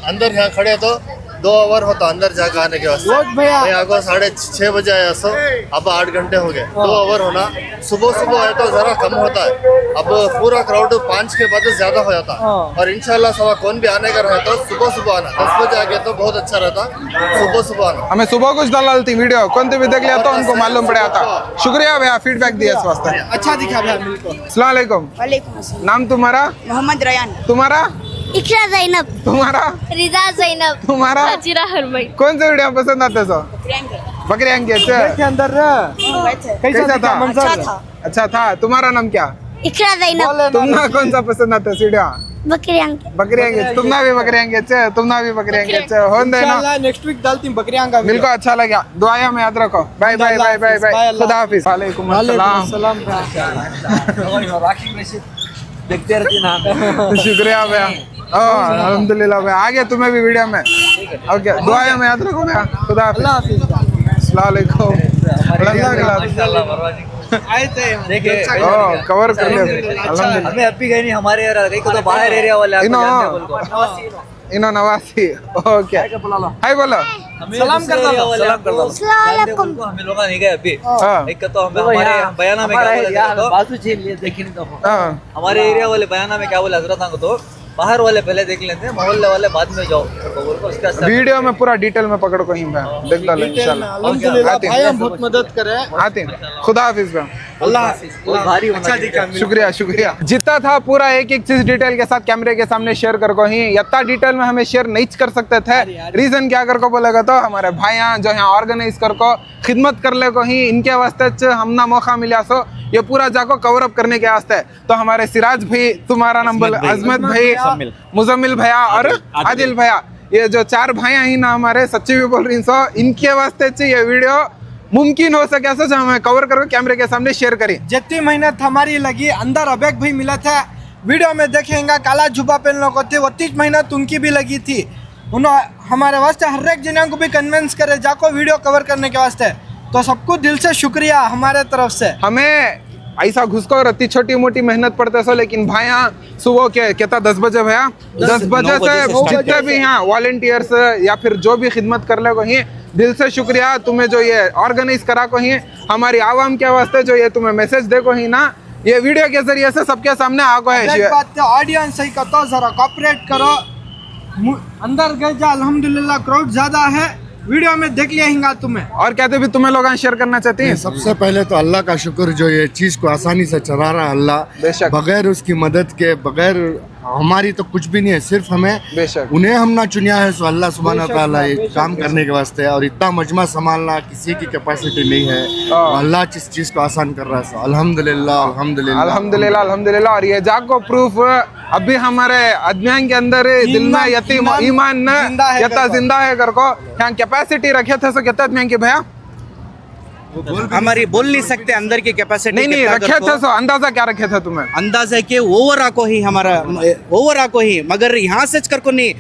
M: अंदर यहाँ खड़े तो 2 आवर होता अंदर जाकर आने के वास्ते। भैया को 6:30 बजे आया सो, अब 8 घंटे हो गए। 2 आवर होना, सुबह है तो जरा कम होता है। अब पूरा क्राउड 5 के बाद ज्यादा हो जाता है। और इंशाल्लाह सवा कौन भी आने का रहे तो सुबह आना। 10 बजे आ गया तो बहुत अच्छा रहता, सुबह आना।
A: हमें सुबह कुछ डालती वीडियो, कौन भी देख लिया तो उनको मालूम पड़ा था। शुक्रिया भैया, फीडबैक दिया इस वास्ते।
L: अच्छा दिखा भैया मिलको।
A: अस्सलाम वालेकुम।
B: वालेकुम अस्सलाम।
A: नाम तुम्हारा?
B: मोहम्मद रयान।
A: तुम्हारा?
B: इकरा ज़ैनब।
A: तुम्हारा?
B: रिजा ज़ैनब।
A: तुम्हारा?
B: हजीरा हरमई।
A: कौन से वीडियो पसंद आते सो? बकरी अंगे
L: के अंदर
A: कैसा था? अच्छा था। तुम्हारा नाम क्या?
B: इकरा ज़ैनब।
A: तुमना कौन सा पसंद आता है वीडियो?
B: बकरी अंगे।
A: बकरी अंगे। तुमना भी बकरी अंगे होंदे ना।
L: नेक्स्ट वीक डालती हूं बकरियां का।
A: मिलको अच्छा लगा, दुआया में याद रखो। Bye bye bye bye bye. खुदा हाफिज। वालेकुम अस्सलाम।
L: देखते रहती ना।
A: शुक्रिया भैया। अल्हम्दुलिल्लाह भैया, आगे तुम्हें भी वीडियो में। ओके, दुआया में याद रखो भैया। खुदा हाफिज। अस्सलाम वालेकुम।
L: आए थे देखिए
A: कवर कर लिया। अल्हम्दुलिल्लाह।
L: हमें अभी गए नहीं, हमारे एरिया को तो बाहर एरिया वाले
A: इनो नवासी। ओके, हाय बोलो।
L: सलाम कर दो।
M: हमें लोग नहीं गए अभी। एक तो हमारे बयाना में बाजू झील लिए देखी नहीं तो हमारे एरिया वाले बयाना में क्या बोले हजरत तो बाहर वाले पहले देख लेते हैं, मोहल्ले वाले बाद में जाओ।
A: वीडियो में पूरा डिटेल में पकड़ को ही देख लो इंशाल्लाह।
L: भाई हम बहुत मदद करें।
A: आते हैं। खुदा हाफिज भैया।
L: अल्लाह हाफिज। अच्छा दिखा।
A: शुक्रिया शुक्रिया। जितना था पूरा एक एक चीज डिटेल के साथ कैमरे के सामने शेयर कर को ही, इतना डिटेल में हमें शेयर नहीं कर सकते थे। रीजन क्या कर को बोलेगा तो हमारे भाई जो यहाँ ऑर्गेनाइज कर को खिदमत कर ले को ही, इनके वास्ते हमना मौका मिला सो ये पूरा जाको कवर अप करने के वास्ते। तो हमारे सिराज भाई, तुम्हारा नंबर, अजमत भाई, मुजम्मिल भैया और आदिल भैया, ये जो 4 भाई ही ना हमारे, सच्ची भी बोल रही सो, इनके वास्ते ये वीडियो मुमकिन हो सके सो हमें कवर करके कैमरे के सामने शेयर करी।
L: जितनी मेहनत हमारी लगी, अंदर अबेक भी मिला था। वीडियो में देखेंगे काला जुबा पहन लोग थे, 32 मेहनत उनकी भी लगी थी। उन्होंने हमारे वास्ते हर एक जना को भी कन्विंस करे जाको वीडियो कवर करने के वास्ते। तो सबको दिल से शुक्रिया हमारे तरफ से।
A: हमें ऐसा घुसखोर इतनी छोटी मोटी मेहनत पड़ते सो, लेकिन भाई यहाँ सुबह के कहता 10 बजे भैया 10 बजे से जितने भी यहाँ वॉलंटियर्स या फिर जो भी खिदमत कर ले को ही दिल से शुक्रिया। तुम्हें जो ये ऑर्गेनाइज करा को ही हमारी आवाम के वास्ते जो ये तुम्हें मैसेज दे को ही ना, ये वीडियो के जरिए से सबके सामने आ को है।
L: ऑडियंस सही करता जरा कॉपरेट करो, अंदर गए जा अल्हम्दुलिल्लाह क्राउड ज्यादा है, वीडियो में देख लिया तुम्हें।
A: और कहते भी तुम्हें लोग शेयर करना चाहते हैं।
M: सबसे पहले तो अल्लाह का शुक्र जो ये चीज़ को आसानी से चला रहा है अल्लाह, बगैर उसकी मदद के, बगैर हमारी तो कुछ भी नहीं है, सिर्फ हमें उन्हें हम ना चुनिया है सो अल्लाह सुब्हानहू व तआला ये काम करने के वास्ते। और इतना मजमा संभालना किसी की कैपेसिटी नहीं है, अल्लाह जिस चीज़ को आसान कर रहा है सो अल्हम्दुलिल्लाह अल्हम्दुलिल्लाह
A: अल्हम्दुलिल्लाह अल्हम्दुलिल्लाह। और ये जाको प्रूफ अभी हमारे अदमियान के अंदर दिल में यतीम ईमान यता जिंदा है कर को यहाँ कैपेसिटी रखे थे सो कहते हैं कि भैया
I: हमारी बोल नहीं सकते अंदर की कैपेसिटी
A: नहीं रखे थे सो अंदाजा क्या रखे थे तुम्हें?
I: अंदाजा है कि ओवर आको ही हमारा ओवर आको ही, मगर यहाँ से कर को नहीं,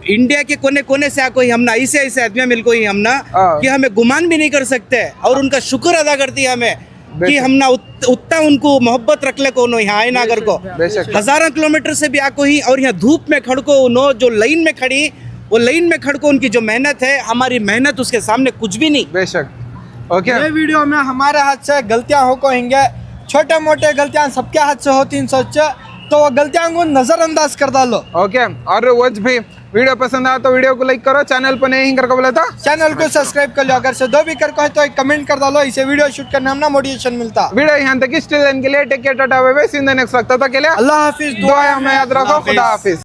I: इंडिया के कोने कोने से आको ही हमना ऐसे ऐसे आदमी मिल को ही हमना कि हमें गुमान भी नहीं कर सकते। और उनका शुक्र अदा करती है हमें कि हमना उतना उनको मोहब्बत रख ले को यहाँ आए नागर को हजारों किलोमीटर से भी आको ही। और यहाँ धूप में खड़ को उन्हों जो लाइन में खड़ी, वो लाइन में खड़ को उनकी जो मेहनत है, हमारी मेहनत उसके सामने कुछ भी नहीं।
A: बेशक ओके।
L: ये वीडियो में हमारे हाथ से गलतियां हो को होंगे, छोटे मोटे गलतियां सबके हाथ से होती हैं सोच, तो वो गलतियां को नजरअंदाज कर डालो।
A: ओके। और वो भी वीडियो पसंद आया तो वीडियो को लाइक करो, चैनल पर नहीं करके बोला था
L: चैनल को सब्सक्राइब कर लो, अगर से दो भी कर को है तो एक कमेंट कर डालो, इसे वीडियो शूट करने में मोटिवेशन मिलता।
A: वीडियो यहाँ तक स्टिल के लिए take care tata bye bye, see you in the next वक्त, तब तक के लिए
L: अल्लाह हाफिज,
A: दुआ हमें याद रखो, खुदा हाफिज।